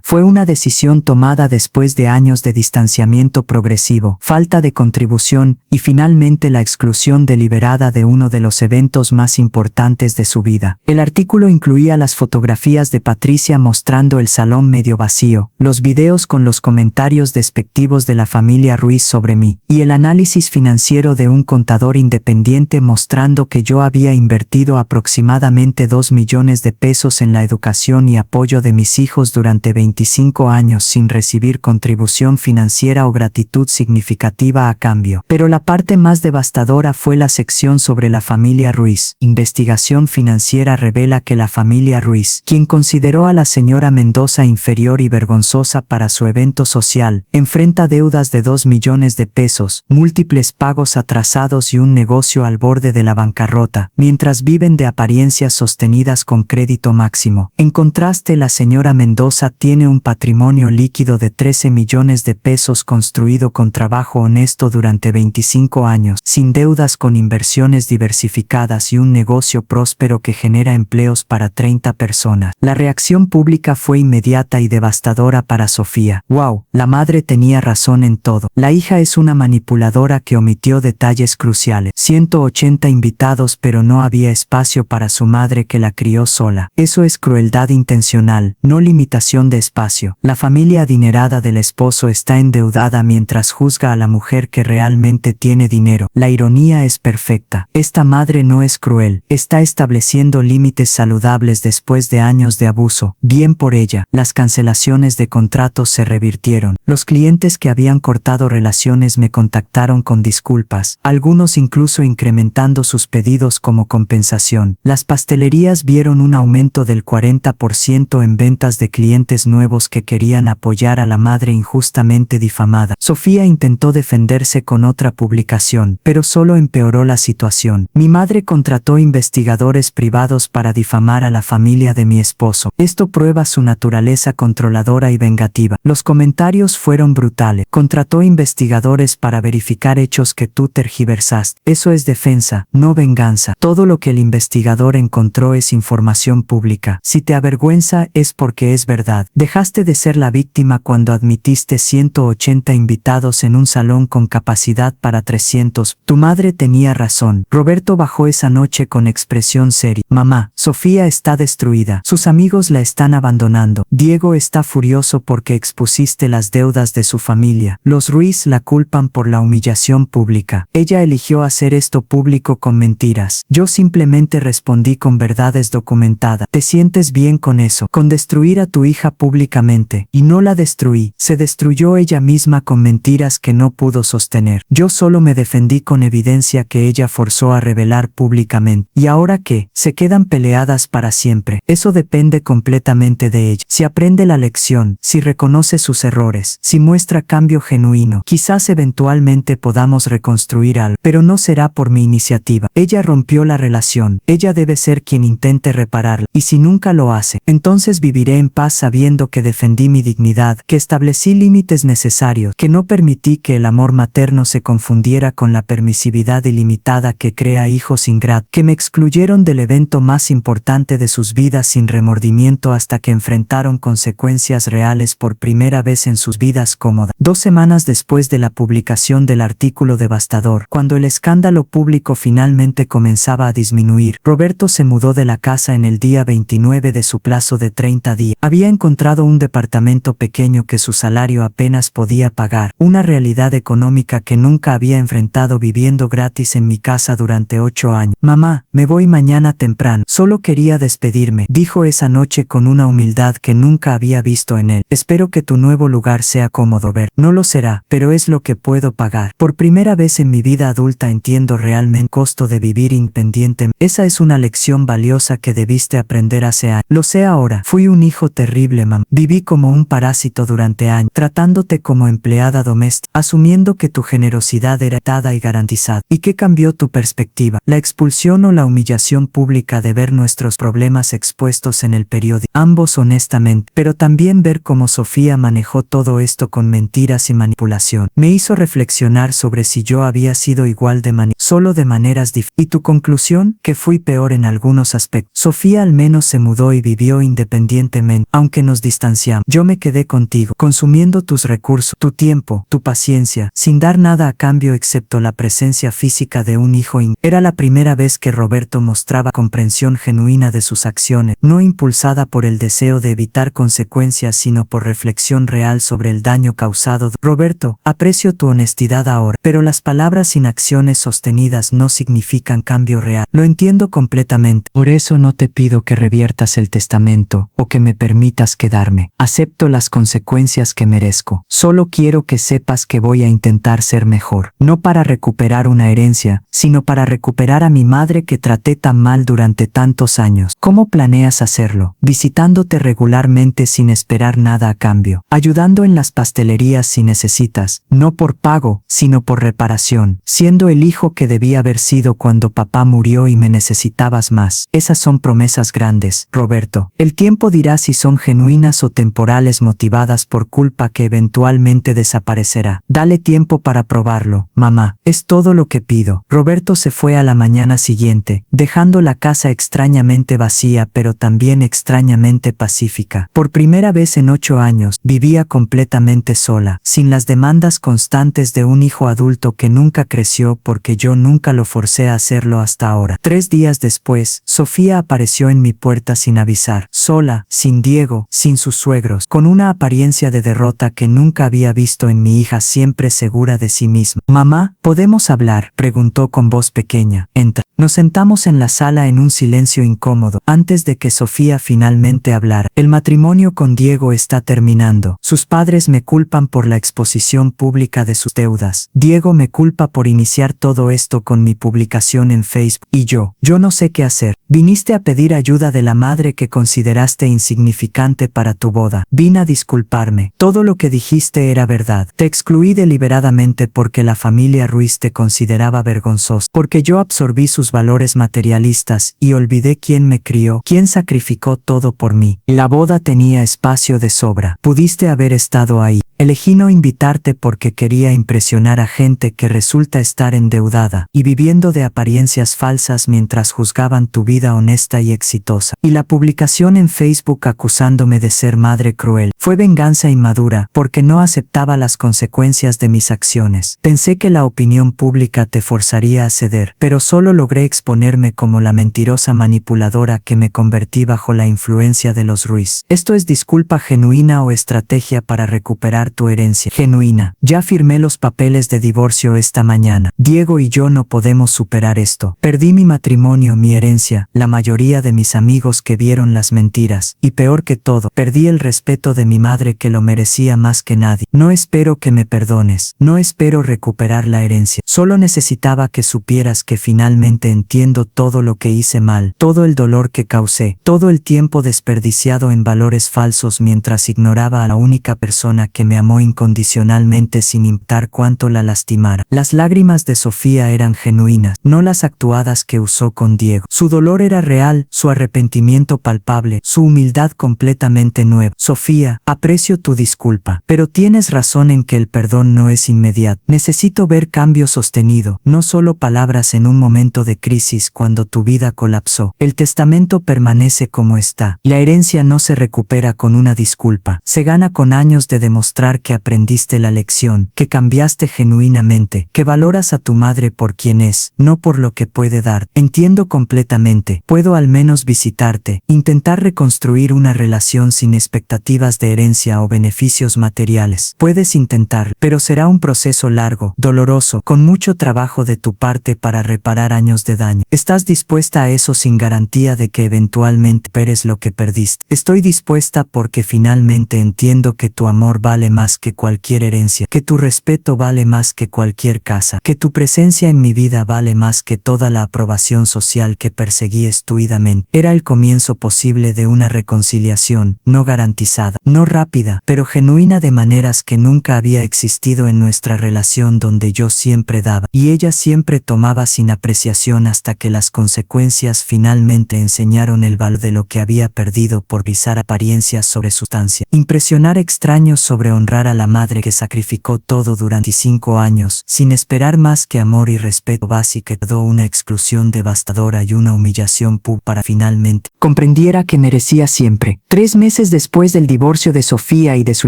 Fue una decisión tomada después de años de distanciamiento progresivo, falta de contribución y finalmente la exclusión deliberada de uno de los eventos más importantes de su vida. El artículo incluía las fotografías de Patricia mostrando el salón medio vacío, los videos con los comentarios despectivos de la familia Ruiz sobre mí, y el análisis financiero de un contador independiente mostrando que yo había invertido aproximadamente 2 millones de pesos en la educación y apoyo de mis hijos durante 25 años sin recibir contribución financiera o gratitud significativa a cambio. Pero la parte más devastadora fue la sección sobre la familia Ruiz. Investigación financiera revela que la familia Ruiz, quien consideró a la señora Mendoza inferior y vergonzosa para su evento social, enfrenta deudas de 2 millones de pesos, múltiples pagos atrasados y un negocio al borde de la bancarrota, mientras viven de apariencias sostenidas con crédito máximo. En contraste, la señora Mendoza tiene un patrimonio líquido de 13 millones de pesos construido con trabajo honesto durante 25 años, sin deudas, con inversiones diversificadas y un negocio próspero que genera empleos para 30 personas. La reacción pública fue inmediata y devastadora para Sofía. ¡Wow! La madre tenía razón en todo. La hija es una manipuladora que omitió detalles cruciales. 180 invitados, pero no había espacio para su madre que la crió sola. Eso es crueldad intencional, no limitación de espacio. La familia adinerada del esposo está endeudada mientras juzga a la mujer que realmente tiene dinero. La ironía es perfecta. Esta madre no es cruel, está estableciendo límites saludables después de años de abuso. Bien por ella. Las cancelaciones de contratos se revirtieron. Los clientes que habían cortado relaciones me contactaron con disculpas, algunos incluso incrementando sus pedidos como compensación. Las pastelerías vieron un aumento del 40% en ventas de clientes nuevos que querían apoyar a la madre injustamente difamada. Sofía intentó defenderse con otra publicación, pero solo empeoró la situación. Mi madre contrató investigadores privados para difamar a la familia de mi esposo. Esto prueba su naturaleza controladora y vengativa. Los comentarios fueron brutales. Contrató investigadores para verificar hechos que tú tergiversaste. Eso es defensa, no venganza. Todo lo que el investigador encontró es información pública. Si te avergüenza es porque es verdad. Dejaste de ser la víctima cuando admitiste 180 invitados en un salón con capacidad para 300. Tu madre tenía razón. Roberto bajó esa noche con expresión seria. Mamá, Sofía está destruida. Sus amigos la están abandonando. Diego está furioso porque expusiste las deudas de su familia. Los Ruiz la culpan por la humillación pública. Ella eligió hacer esto público con mentiras. Yo simplemente respondí con verdades documentadas. ¿Te sientes bien con eso? Con destruir a tu hija públicamente. Y no la destruí. Se destruyó ella misma con mentiras que no pudo sostener. Yo solo me defendí con evidencia que ella forzó a revelar públicamente. ¿Y ahora qué? Se quedan peleadas para siempre. Eso depende completamente de ella. Si aprende la lección, si reconoce sus errores, si muestra cambio genuino, quizás eventualmente podamos reconstruir algo, pero no será por mi iniciativa. Ella rompió la relación. Ella debe ser quien intente repararla. Y si nunca lo hace, entonces viviré en paz sabiendo que defendí mi dignidad, que establecí límites necesarios, que no permití que el amor materno se confundiera con la permisividad ilimitada que crea hijos ingratos, que me excluyeron del evento más importante de sus vidas sin remordimiento hasta que enfrentaron consecuencias reales por primera vez en sus vidas cómodas. 2 semanas después de la publicación del artículo devastador, cuando el escándalo público finalmente comenzaba a disminuir, Roberto se mudó de la casa en el día 29 de su plazo de 30 días. Había encontrado un departamento pequeño que su salario apenas podía pagar, una realidad económica que nunca había enfrentado viviendo gratis en mi casa durante 8 años. Mamá, me voy mañana temprano. Solo quería despedirme, dijo esa noche con una humildad que nunca había visto en él. Espero que tu nuevo lugar sea cómodo, Ver. No lo será, pero es lo que puedo pagar. Por primera vez en mi vida adulta entiendo realmente el costo de vivir independiente. Esa es una lección valiosa que debiste aprender hace años. Lo sé ahora. Fui un hijo terrible, mamá. Viví como un parásito durante años, tratándote como empleada doméstica, asumiendo que tu generosidad era dada y garantizada. ¿Y qué cambió tu perspectiva? ¿La expulsión o la humillación pública de Ver nuestros problemas expuestos en el periódico, ambos honestamente, pero también ver cómo Sofía manejó todo esto con mentiras y manipulación. Me hizo reflexionar sobre si yo había sido igual de solo de maneras diferentes. ¿Y tu conclusión? Que fui peor en algunos aspectos. Sofía al menos se mudó y vivió independientemente, aunque nos distanciamos. Yo me quedé contigo, consumiendo tus recursos, tu tiempo, tu paciencia, sin dar nada a cambio excepto la presencia física de un hijo. Era la primera vez que Roberto mostraba comprensión genuina de sus acciones, no impulsada por el deseo de evitar consecuencias, sino por reflexión real sobre el daño causado. Roberto, aprecio tu honestidad ahora, pero las palabras sin acciones sostenidas no significan cambio real. Lo entiendo completamente. Por eso no te pido que reviertas el testamento o que me permitas quedarme. Acepto las consecuencias que merezco. Solo quiero que sepas que voy a intentar ser mejor. No para recuperar una herencia, sino para recuperar a mi madre que traté tan mal durante tantos años. ¿Cómo planeas hacerlo? Visitándote regularmente sin esperar nada a cambio. Ayudando en las pastelerías si necesitas, no por pago, sino por reparación. Siendo el hijo que debía haber sido cuando papá murió y me necesitabas más. Esas son promesas grandes, Roberto. El tiempo dirá si son genuinas o temporales motivadas por culpa que eventualmente desaparecerá. Dale tiempo para probarlo, mamá. Es todo lo que pido. Roberto se fue a la mañana siguiente, dejando la casa extrañamente vacía pero también extrañamente pacífica. Por primera vez en 8 años, vivía completamente sola, sin las demandas constantes de un hijo adulto que nunca creció porque yo nunca lo forcé a hacerlo hasta ahora. 3 días después, Sofía apareció en mi puerta sin avisar, sola, sin Diego, sin sus suegros, con una apariencia de derrota que nunca había visto en mi hija, siempre segura de sí misma. Mamá, ¿podemos hablar?, preguntó con voz pequeña. Entra. Nos sentamos en la sala en un silencio incómodo, antes de que Sofía finalmente hablara. El matrimonio con Diego está terminando. Sus padres me culpan por la exposición pública de sus deudas. Diego me culpa por iniciar todo esto con mi publicación en Facebook. Y yo no sé qué hacer. Viniste a pedir ayuda de la madre que consideraste insignificante para tu boda. Vine a disculparme. Todo lo que dijiste era verdad. Te excluí deliberadamente porque la familia Ruiz te consideraba vergonzoso, porque yo absorbí sus valores materialistas y olvidé quién me crió, quién sacrificó todo por mí. La boda tenía espacio de sobra. Pudiste haber estado ahí. Elegí no invitarte porque quería impresionar a gente que resulta estar endeudada y viviendo de apariencias falsas mientras juzgaban tu vida honesta y exitosa. Y la publicación en Facebook acusándome de ser madre cruel fue venganza inmadura porque no aceptaba las consecuencias de mis acciones. Pensé que la opinión pública te forzaría a ceder, pero solo logré exponerme como la mentirosa manipuladora que me convertí bajo la influencia de los Ruiz. ¿Esto es disculpa genuina o estrategia para recuperar tu herencia? Genuina. Ya firmé los papeles de divorcio esta mañana. Diego y yo no podemos superar esto. Perdí mi matrimonio, mi herencia, la mayoría de mis amigos que vieron las mentiras, y peor que todo, perdí el respeto de mi madre que lo merecía más que nadie. No espero que me perdones. No espero recuperar la herencia. Solo necesitaba que supieras que finalmente entiendo todo lo que hice mal, todo el dolor que causé, todo el tiempo desperdiciado en valores falsos mientras ignoraba a la única persona que me amó incondicionalmente sin importar cuánto la lastimara. Las lágrimas de Sofía eran genuinas, no las actuadas que usó con Diego. Su dolor era real, su arrepentimiento palpable, su humildad completamente nueva. Sofía, aprecio tu disculpa, pero tienes razón en que el perdón no es inmediato. Necesito ver cambio sostenido, no solo palabras en un momento de crisis cuando tu vida colapsó. El testamento permanece como está. La herencia no se recupera con una disculpa. Se gana con años de demostrar que aprendiste la lección, que cambiaste genuinamente, que valoras a tu madre por quien es, no por lo que puede dar. Entiendo completamente. Puedo al menos visitarte, intentar reconstruir una relación sin expectativas de herencia o beneficios materiales. Puedes intentar, pero será un proceso largo, doloroso, con mucho trabajo de tu parte para reparar años de daño. ¿Estás dispuesta a eso sin garantía de que eventualmente recuperes lo que perdiste? Estoy dispuesta porque finalmente entiendo que tu amor vale más que cualquier herencia, que tu respeto vale más que cualquier casa, que tu presencia en mi vida vale más que toda la aprobación social que perseguí estuidamente. Era el comienzo posible de una reconciliación, no garantizada, no rápida, pero genuina, de maneras que nunca había existido en nuestra relación, donde yo siempre daba y ella siempre tomaba sin apreciación, hasta que las consecuencias finalmente enseñaron el valor de lo que había perdido por visar apariencias sobre sustancia, impresionar extraños sobre honrar a la madre que sacrificó todo durante 5 años, sin esperar más que amor y respeto básico, que dio una exclusión devastadora y una humillación pública para finalmente comprendiera que merecía siempre. 3 meses después del divorcio de Sofía y de su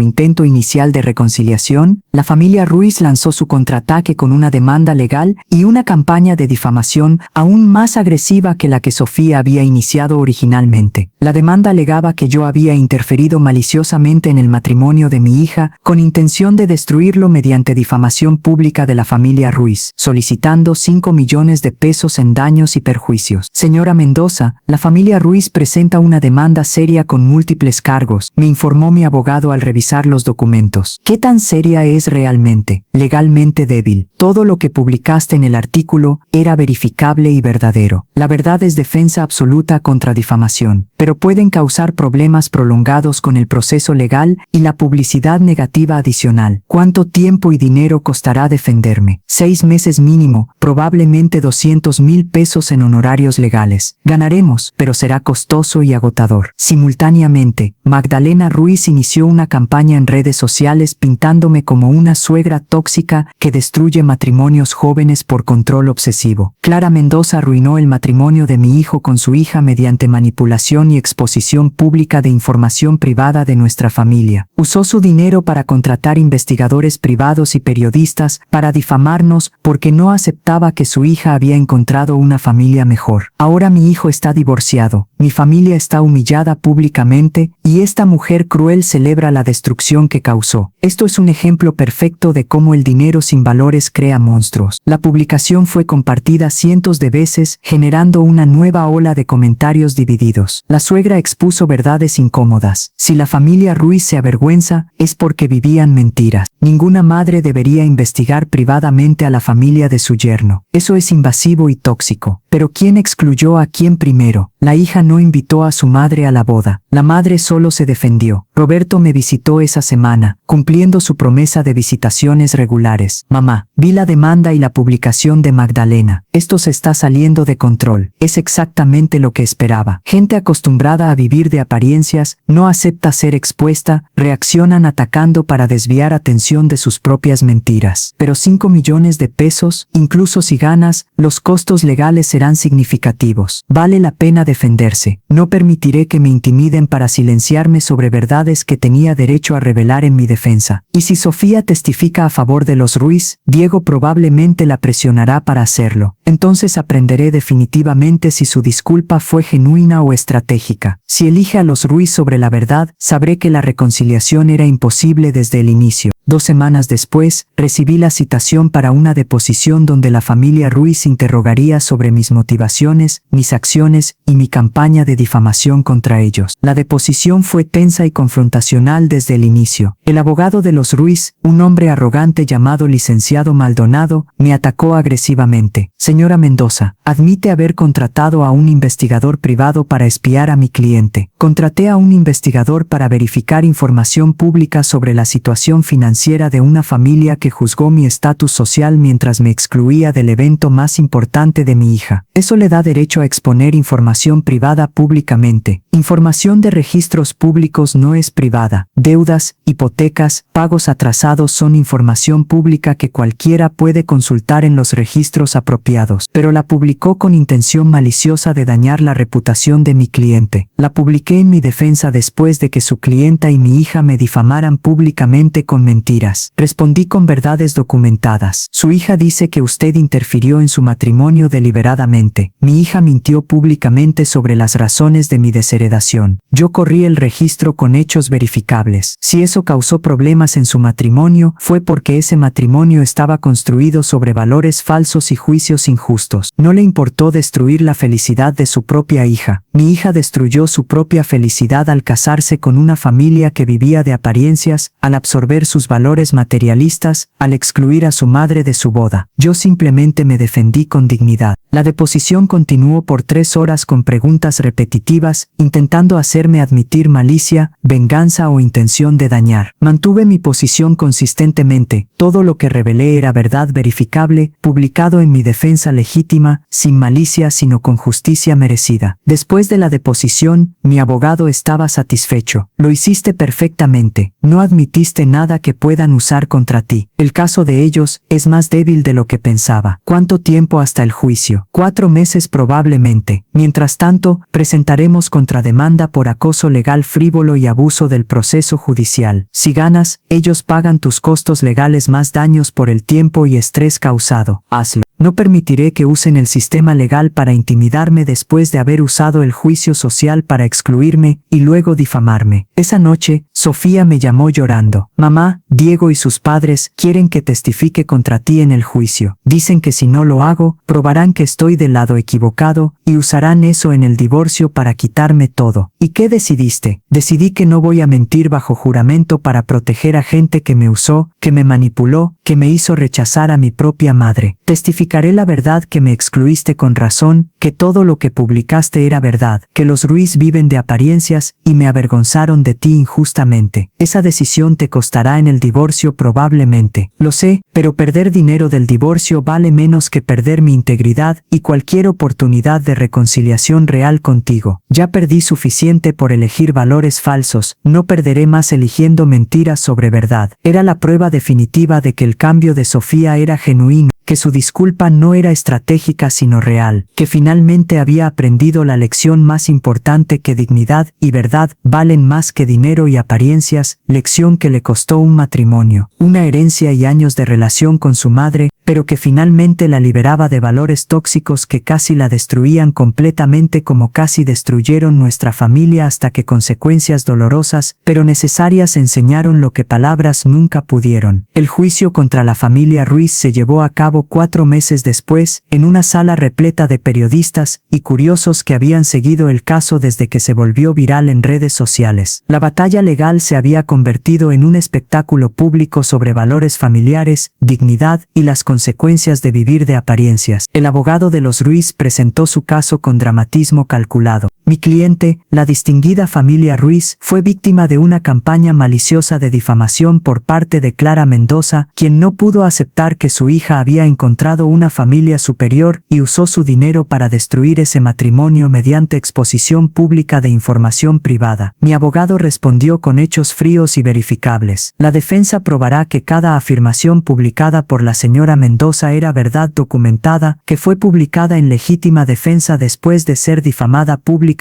intento inicial de reconciliación, la familia Ruiz lanzó su contraataque con una demanda legal y una campaña de difamación aún más agresiva que la que Sofía había iniciado originalmente. La demanda alegaba que yo había interferido maliciosamente en el matrimonio de mi hija con intención de destruirlo mediante difamación pública de la familia Ruiz, solicitando 5 millones de pesos en daños y perjuicios. Señora Mendoza, la familia Ruiz presenta una demanda seria con múltiples cargos, me informó mi abogado al revisar los documentos. ¿Qué tan seria es realmente? Legalmente débil. Todo lo que publicaste en el artículo era verificable y verdadero. La verdad es defensa absoluta contra difamación, pero pueden causar problemas prolongados con el proceso legal y la publicidad negativa adicional. ¿Cuánto tiempo y dinero costará defenderme? 6 meses mínimo, probablemente 200,000 pesos en honorarios legales. Ganaremos, pero será costoso y agotador. Simultáneamente, Magdalena Ruiz inició una campaña en redes sociales pintándome como una suegra tóxica que destruye matrimonios jóvenes por control obsesivo. Clara Mendoza arruinó el matrimonio de mi hijo con su hija mediante manipulación y exposición pública de información privada de nuestra familia. Usó su dinero para contratar investigadores privados y periodistas para difamarnos porque no aceptaba que su hija había encontrado una familia mejor. Ahora mi hijo está divorciado, mi familia está humillada públicamente y esta mujer cruel celebra la destrucción que causó. Esto es un ejemplo perfecto de cómo el dinero sin valores crea monstruos. La publicación fue compartida cientos de veces, generando una nueva ola de comentarios divididos. La suegra expuso verdades incómodas. Si la familia Ruiz se avergüenza, es porque vivían mentiras. Ninguna madre debería investigar privadamente a la familia de su yerno. Eso es invasivo y tóxico. Pero ¿quién excluyó a quién primero? La hija no invitó a su madre a la boda. La madre solo se defendió. Roberto me visitó esa semana, cumpliendo su promesa de visitaciones regulares. Mamá, vi la demanda y la publicación de Magdalena. Esto se está saliendo de control. Es exactamente lo que esperaba. Gente acostumbrada a vivir de apariencias, no acepta ser expuesta, reaccionan atacando para desviar atención de sus propias mentiras. Pero 5 millones de pesos, incluso si ganas, los costos legales serán significativos. Vale la pena defenderse. No permitiré que me intimiden para silenciarme sobre verdades que tenía derecho a revelar en mi defensa. Y si Sofía testifica a favor de los Ruiz, Diego probablemente la presionará para hacerlo. Entonces aprenderé definitivamente si su disculpa fue genuina o estratégica. Si elige a los Ruiz sobre la verdad, sabré que la reconciliación era imposible desde el inicio. 2 semanas después, recibí la citación para una deposición donde la familia Ruiz interrogaría sobre mis motivaciones, mis acciones y mi campaña de difamación contra ellos. La deposición fue tensa y confrontacional desde el inicio. El abogado de los Ruiz, un hombre arrogante llamado licenciado Maldonado, me atacó agresivamente. Señora Mendoza, admite haber contratado a un investigador privado para espiar a mi cliente. Contraté a un investigador para verificar información pública sobre la situación financiera de una familia que juzgó mi estatus social mientras me excluía del evento más importante de mi hija. Eso le da derecho a exponer información privada públicamente. Información de registros públicos no es privada. Deudas, hipotecas, pagos atrasados son información pública que cualquiera puede consultar en los registros apropiados. Pero la publicó con intención maliciosa de dañar la reputación de mi cliente. La publiqué en mi defensa después de que su clienta y mi hija me difamaran públicamente con mentiras mentiras. Respondí con verdades documentadas. Su hija dice que usted interfirió en su matrimonio deliberadamente. Mi hija mintió públicamente sobre las razones de mi desheredación. Yo corrí el registro con hechos verificables. Si eso causó problemas en su matrimonio, fue porque ese matrimonio estaba construido sobre valores falsos y juicios injustos. No le importó destruir la felicidad de su propia hija. Mi hija destruyó su propia felicidad al casarse con una familia que vivía de apariencias, al absorber sus valores materialistas, al excluir a su madre de su boda. Yo simplemente me defendí con dignidad. La deposición continuó por 3 horas con preguntas repetitivas, intentando hacerme admitir malicia, venganza o intención de dañar. Mantuve mi posición consistentemente. Todo lo que revelé era verdad verificable, publicado en mi defensa legítima, sin malicia sino con justicia merecida. Después de la deposición, mi abogado estaba satisfecho. Lo hiciste perfectamente. No admitiste nada que puedan usar contra ti. El caso de ellos es más débil de lo que pensaba. ¿Cuánto tiempo hasta el juicio? 4 meses probablemente. Mientras tanto, presentaremos contrademanda por acoso legal frívolo y abuso del proceso judicial. Si ganas, ellos pagan tus costos legales más daños por el tiempo y estrés causado. Hazlo. No permitiré que usen el sistema legal para intimidarme después de haber usado el juicio social para excluirme y luego difamarme. Esa noche, Sofía me llamó llorando. Mamá, Diego y sus padres quieren que testifique contra ti en el juicio. Dicen que si no lo hago, probarán que estoy del lado equivocado y usarán eso en el divorcio para quitarme todo. ¿Y qué decidiste? Decidí que no voy a mentir bajo juramento para proteger a gente que me usó, que me manipuló, que me hizo rechazar a mi propia madre. Testificaré la verdad que me excluiste con razón, que todo lo que publicaste era verdad, que los Ruiz viven de apariencias y me avergonzaron de ti injustamente. Esa decisión te costará en el divorcio probablemente. Lo sé, pero perder dinero del divorcio vale menos que perder mi integridad y cualquier oportunidad de reconciliación real contigo. Ya perdí suficiente por elegir valores falsos, no perderé más eligiendo mentiras sobre verdad. Era la prueba definitiva de que el cambio de Sofía era genuino, que su disculpa no era estratégica sino real, que finalmente había aprendido la lección más importante, que dignidad y verdad valen más que dinero y apariencias, lección que le costó un matrimonio, una herencia y años de relación con su madre, pero que finalmente la liberaba de valores tóxicos que casi la destruían completamente, como casi destruyeron nuestra familia, hasta que consecuencias dolorosas, pero necesarias, enseñaron lo que palabras nunca pudieron. El juicio contra la familia Ruiz se llevó a cabo 4 meses después, en una sala repleta de periodistas y curiosos que habían seguido el caso desde que se volvió viral en redes sociales. La batalla legal se había convertido en un espectáculo público sobre valores familiares, dignidad y las consecuencias de vivir de apariencias. El abogado de los Ruiz presentó su caso con dramatismo calculado. Mi cliente, la distinguida familia Ruiz, fue víctima de una campaña maliciosa de difamación por parte de Clara Mendoza, quien no pudo aceptar que su hija había encontrado una familia superior y usó su dinero para destruir ese matrimonio mediante exposición pública de información privada. Mi abogado respondió con hechos fríos y verificables. La defensa probará que cada afirmación publicada por la señora Mendoza era verdad documentada, que fue publicada en legítima defensa después de ser difamada públicamente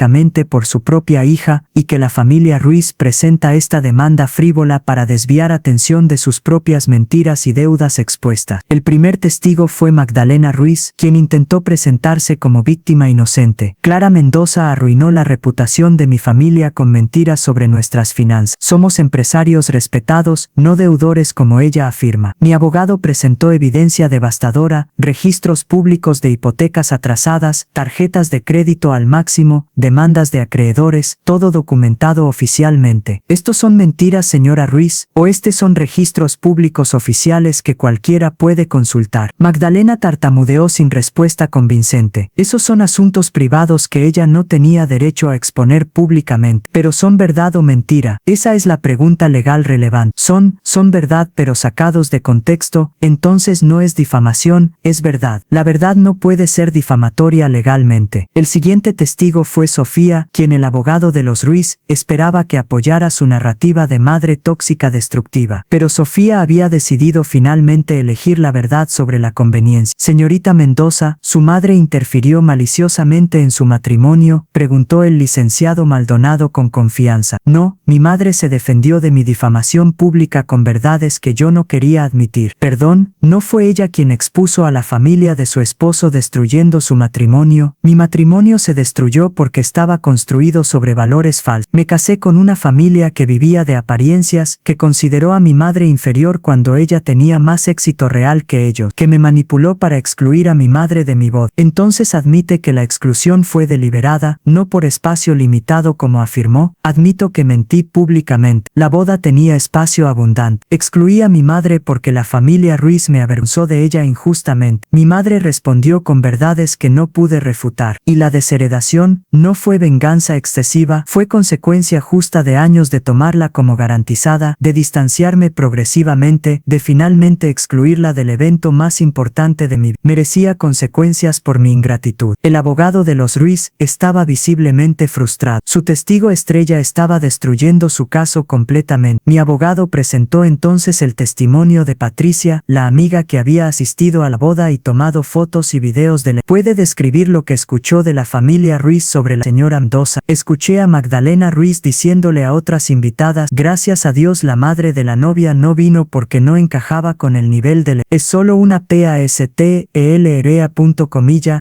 por su propia hija, y que la familia Ruiz presenta esta demanda frívola para desviar atención de sus propias mentiras y deudas expuestas. El primer testigo fue Magdalena Ruiz, quien intentó presentarse como víctima inocente. Clara Mendoza arruinó la reputación de mi familia con mentiras sobre nuestras finanzas. Somos empresarios respetados, no deudores como ella afirma. Mi abogado presentó evidencia devastadora, registros públicos de hipotecas atrasadas, tarjetas de crédito al máximo, demandas de acreedores, todo documentado oficialmente. ¿Estos son mentiras, señora Ruiz, o estos son registros públicos oficiales que cualquiera puede consultar? Magdalena tartamudeó sin respuesta convincente. Esos son asuntos privados que ella no tenía derecho a exponer públicamente. ¿Pero son verdad o mentira? Esa es la pregunta legal relevante. Son verdad, pero sacados de contexto, entonces no es difamación, es verdad. La verdad no puede ser difamatoria legalmente. El siguiente testigo fue Sofía, quien el abogado de los Ruiz esperaba que apoyara su narrativa de madre tóxica destructiva. Pero Sofía había decidido finalmente elegir la verdad sobre sobre la conveniencia. Señorita Mendoza, ¿su madre interfirió maliciosamente en su matrimonio?, preguntó el licenciado Maldonado con confianza. No, mi madre se defendió de mi difamación pública con verdades que yo no quería admitir. Perdón, ¿no fue ella quien expuso a la familia de su esposo destruyendo su matrimonio? Mi matrimonio se destruyó porque estaba construido sobre valores falsos. Me casé con una familia que vivía de apariencias, que consideró a mi madre inferior cuando ella tenía más éxito real que ellos, que me manipuló para excluir a mi madre de mi boda. Entonces admite que la exclusión fue deliberada, no por espacio limitado como afirmó. Admito que mentí públicamente. La boda tenía espacio abundante. Excluí a mi madre porque la familia Ruiz me avergonzó de ella injustamente. Mi madre respondió con verdades que no pude refutar. Y la desheredación no fue venganza excesiva, fue consecuencia justa de años de tomarla como garantizada, de distanciarme progresivamente, de finalmente excluirla del evento más importante de mi vida. Merecía consecuencias por mi ingratitud. El abogado de los Ruiz estaba visiblemente frustrado. Su testigo estrella estaba destruyendo su caso completamente. Mi abogado presentó entonces el testimonio de Patricia, la amiga que había asistido a la boda y tomado fotos y videos de la... ¿Puede describir lo que escuchó de la familia Ruiz sobre la señora Mendoza? Escuché a Magdalena Ruiz diciéndole a otras invitadas: gracias a Dios la madre de la novia no vino porque no encajaba con el nivel de... Es solo una pastelrea.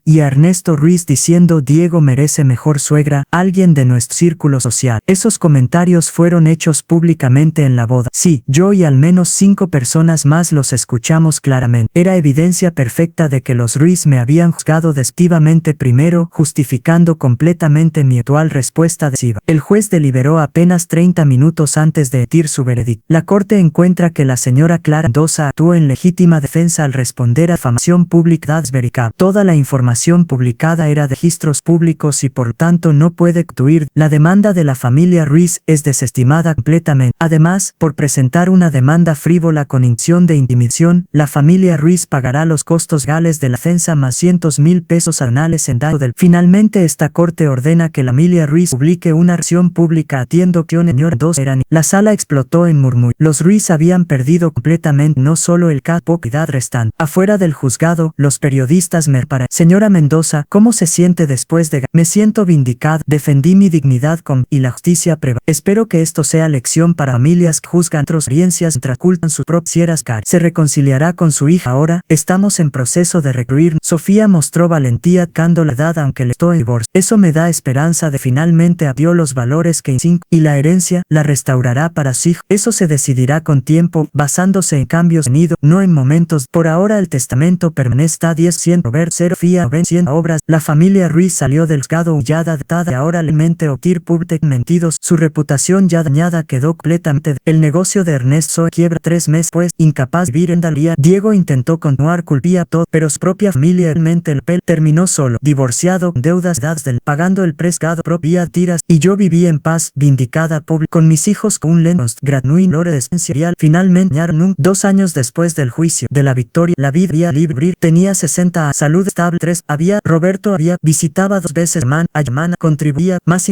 Y a Ernesto Ruiz diciendo: Diego merece mejor suegra, alguien de nuestro círculo social. Esos comentarios fueron hechos públicamente en la boda. Sí, yo y al menos 5 personas más los escuchamos claramente. Era evidencia perfecta de que los Ruiz me habían juzgado despectivamente primero, justificando completamente mi actual respuesta decisiva. El juez deliberó apenas 30 minutos antes de emitir su veredicto. La corte encuentra que la señora Clara Mendoza actuó en legítima defensa al responder a difamación pública advericada. Toda la información publicada era de registros públicos y por tanto no puede actuar. La demanda de la familia Ruiz es desestimada completamente. Además, por presentar una demanda frívola con intención de intimidación, la familia Ruiz pagará los costos legales de la defensa más 200,000 pesos anuales en daño del... Finalmente esta corte ordena que la familia Ruiz publique una acción pública atiendo que señora 2 eran... La sala explotó en murmullo. Los Ruiz habían perdido completamente no solo el caso propiedad restante. Afuera del juzgado, los periodistas me paran. Señora Mendoza, ¿cómo se siente después de... Me siento vindicada, defendí mi dignidad y la justicia prevalece. Espero que esto sea lección para familias que juzgan otras experiencias mientras ocultan sus propias caras. Se reconciliará con su hija ahora. Estamos en proceso de recluir. Sofía mostró valentía tocando la edad aunque le estoy en divorcio. Eso me da esperanza de finalmente abrió los valores que y la herencia la restaurará para su hijo. Eso se decidirá con tiempo, basándose en cambios tenidos, no en momentos. Por ahora el testamento permanece a 10% Robert 0 Fía 100 obras. La familia Ruiz salió del juzgado humillada y ahora lemente obtir público mentidos. Su reputación ya dañada quedó completamente. El negocio de Ernesto quiebra 3 meses pues, incapaz de vivir en Dalía. Diego intentó continuar culpía todo, pero su propia familia realmente el pel terminó solo, divorciado, deudas del pagando el prescado propia tiras, y yo viví en paz, vindicada pública, con mis hijos con un lentos gratuito lore de esencial. Finalmente, 2 años después del juicio de la victoria, la vida libre, tenía 60 años, salud estable 3, Roberto había, visitaba 2 veces a semana, contribuía, más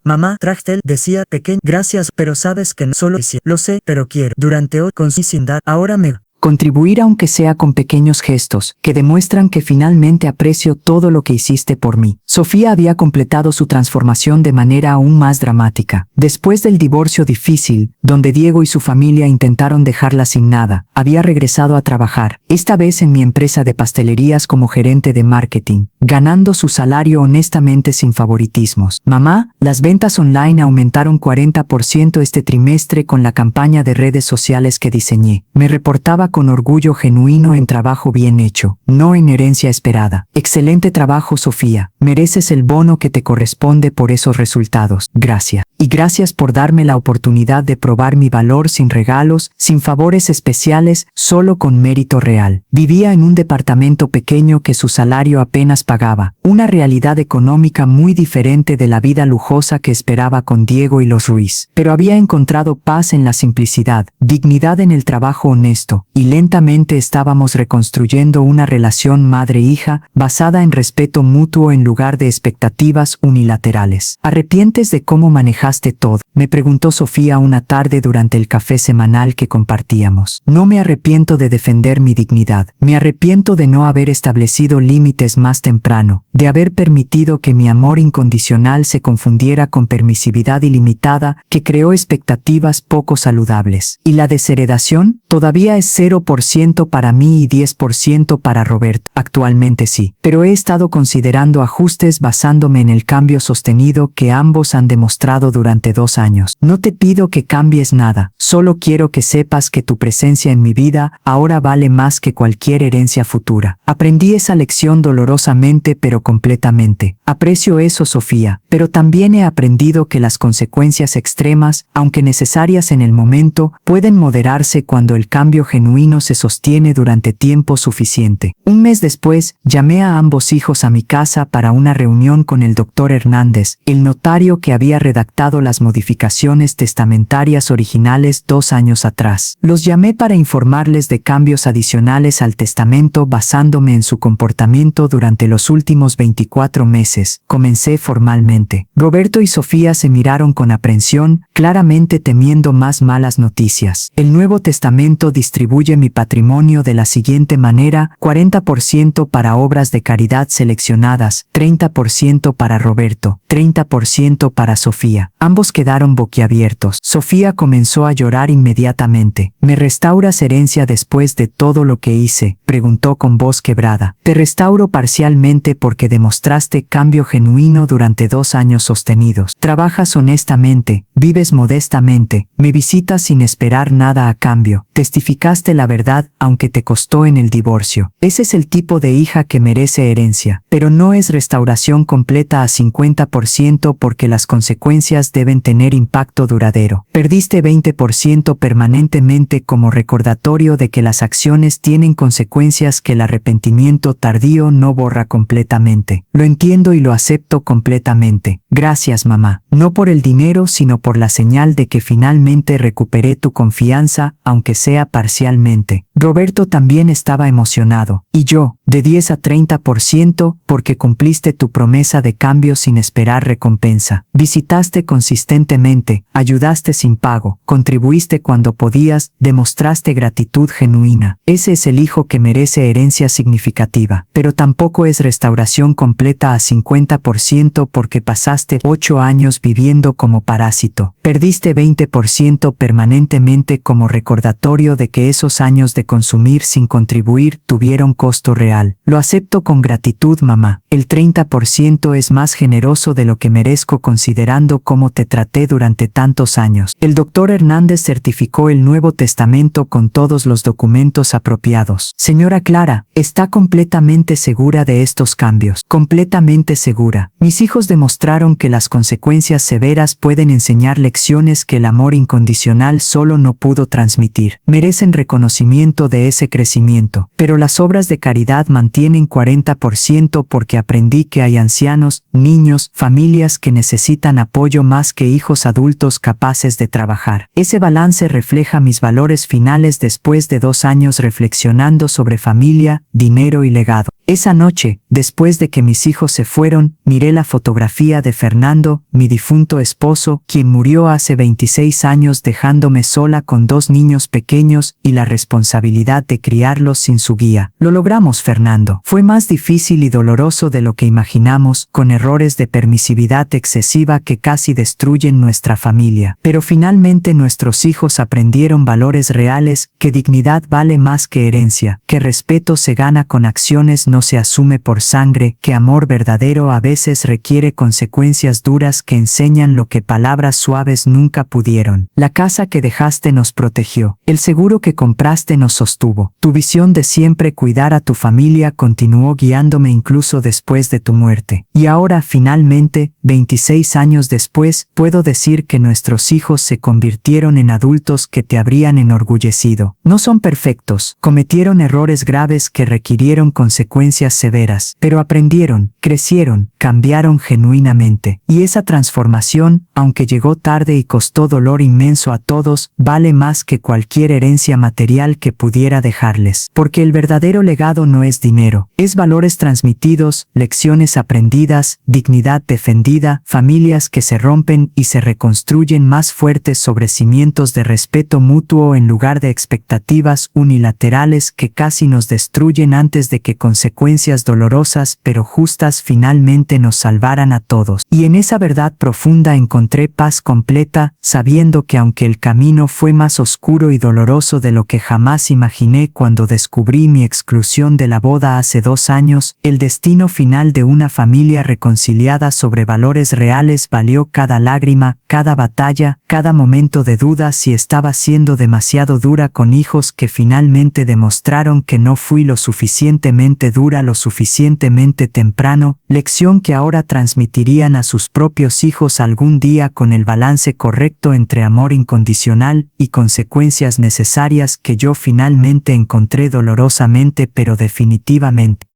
mamá, Trachtel, decía, pequeño, gracias, pero sabes que no solo decía, lo sé, pero quiero, durante hoy con sin dar, ahora me... Contribuir aunque sea con pequeños gestos, que demuestran que finalmente aprecio todo lo que hiciste por mí. Sofía había completado su transformación de manera aún más dramática. Después del divorcio difícil, donde Diego y su familia intentaron dejarla sin nada, había regresado a trabajar, esta vez en mi empresa de pastelerías como gerente de marketing, ganando su salario honestamente sin favoritismos. Mamá, las ventas online aumentaron 40% este trimestre con la campaña de redes sociales que diseñé. Me reportaba con orgullo genuino en trabajo bien hecho, no en herencia esperada. Excelente trabajo, Sofía. Mereces el bono que te corresponde por esos resultados. Gracias. Y gracias por darme la oportunidad de probar mi valor sin regalos, sin favores especiales, solo con mérito real. Vivía en un departamento pequeño que su salario apenas pagaba, una realidad económica muy diferente de la vida lujosa que esperaba con Diego y los Ruiz. Pero había encontrado paz en la simplicidad, dignidad en el trabajo honesto y y lentamente estábamos reconstruyendo una relación madre-hija basada en respeto mutuo en lugar de expectativas unilaterales. ¿Arrepientes de cómo manejaste todo?, me preguntó Sofía una tarde durante el café semanal que compartíamos. No me arrepiento de defender mi dignidad. Me arrepiento de no haber establecido límites más temprano, de haber permitido que mi amor incondicional se confundiera con permisividad ilimitada que creó expectativas poco saludables. ¿Y la desheredación? Todavía es 0% para mí y 10% para Roberto. Actualmente sí, pero he estado considerando ajustes basándome en el cambio sostenido que ambos han demostrado durante 2 años. No te pido que cambies nada, solo quiero que sepas que tu presencia en mi vida ahora vale más que cualquier herencia futura. Aprendí esa lección dolorosamente pero completamente. Aprecio eso, Sofía, pero también he aprendido que las consecuencias extremas, aunque necesarias en el momento, pueden moderarse cuando el cambio genuino se sostiene durante tiempo suficiente. Un mes después, llamé a ambos hijos a mi casa para una reunión con el Dr. Hernández, el notario que había redactado las modificaciones testamentarias originales 2 años atrás. Los llamé para informarles de cambios adicionales al testamento basándome en su comportamiento durante los últimos 24 meses. Comencé formalmente. Roberto y Sofía se miraron con aprensión, claramente temiendo más malas noticias. El Nuevo Testamento distribuye mi patrimonio de la siguiente manera: 40% para obras de caridad seleccionadas, 30% para Roberto, 30% para Sofía. Ambos quedaron boquiabiertos. Sofía comenzó a llorar inmediatamente. ¿Me restauras herencia después de todo lo que hice?, preguntó con voz quebrada. Te restauro parcialmente porque demostraste cambio genuino durante 2 años sostenidos. Trabajas honestamente, vives modestamente, me visitas sin esperar nada a cambio. Testificaste la verdad aunque te costó en el divorcio. Ese es el tipo de hija que merece herencia, pero no es restauración completa a 50% porque las consecuencias deben tener impacto duradero. Perdiste 20% permanentemente como recordatorio de que las acciones tienen consecuencias que el arrepentimiento tardío no borra completamente. Lo entiendo y lo acepto completamente. Gracias, mamá. No por el dinero, sino por la señal de que finalmente recuperé tu confianza, aunque sea parcialmente. Roberto también estaba emocionado. Y yo, de 10 a 30%, porque cumpliste tu promesa de cambio sin esperar recompensa. Visitaste consistentemente, ayudaste sin pago, contribuiste cuando podías, demostraste gratitud genuina. Ese es el hijo que merece herencia significativa. Pero tampoco es restauración completa a 50% porque pasaste 8 años viviendo como parásito. Perdiste 20% permanentemente como recordatorio de que esos años de consumir sin contribuir tuvieron costo real. Lo acepto con gratitud, mamá. El 30% es más generoso de lo que merezco considerando cómo te traté durante tantos años. El Dr. Hernández certificó el Nuevo Testamento con todos los documentos apropiados. Señora Clara, ¿está completamente segura de estos cambios? Completamente segura. Mis hijos demostraron que las consecuencias severas pueden enseñar lecciones que el amor incondicional solo no pudo transmitir. Merecen reconocimiento de ese crecimiento. Pero las obras de caridad mantienen 40% porque aprendí que hay ancianos, niños, familias que necesitan apoyo más que hijos adultos capaces de trabajar. Ese balance refleja mis valores finales después de 2 años reflexionando sobre familia, dinero y legado. Esa noche, después de que mis hijos se fueron, miré la fotografía de Fernando, mi difunto esposo, quien murió hace 26 años dejándome sola con 2 niños pequeños y la responsabilidad de criarlos sin su guía. Lo logramos, Fernando. Fue más difícil y doloroso de lo que imaginamos, con errores de permisividad excesiva que casi destruyen nuestra familia. Pero finalmente nuestros hijos aprendieron valores reales, que dignidad vale más que herencia, que respeto se gana con acciones, no se asume por sangre, que amor verdadero a veces requiere consecuencias duras que enseñan lo que palabras suaves nunca pudieron. La casa que dejaste nos protegió. El seguro que compraste nos sostuvo. Tu visión de siempre cuidar a tu familia continuó guiándome incluso después de tu muerte. Y ahora, finalmente, 26 años después, puedo decir que nuestros hijos se convirtieron en adultos que te habrían enorgullecido. No son perfectos, cometieron errores graves que requirieron consecuencias consecuencias severas, pero aprendieron, crecieron, cambiaron genuinamente. Y esa transformación, aunque llegó tarde y costó dolor inmenso a todos, vale más que cualquier herencia material que pudiera dejarles. Porque el verdadero legado no es dinero, es valores transmitidos, lecciones aprendidas, dignidad defendida, familias que se rompen y se reconstruyen más fuertes sobre cimientos de respeto mutuo en lugar de expectativas unilaterales que casi nos destruyen antes de que consecuencias dolorosas pero justas finalmente nos salvaran a todos. Y en esa verdad profunda encontré paz completa, sabiendo que aunque el camino fue más oscuro y doloroso de lo que jamás imaginé cuando descubrí mi exclusión de la boda hace 2 años, el destino final de una familia reconciliada sobre valores reales valió cada lágrima, cada batalla, cada momento de duda si estaba siendo demasiado dura con hijos que finalmente demostraron que no fui lo suficientemente dura lo suficientemente temprano, lección que ahora transmitirían a sus propios hijos algún día con el balance correcto entre amor incondicional y consecuencias necesarias que yo finalmente encontré dolorosamente pero definitivamente.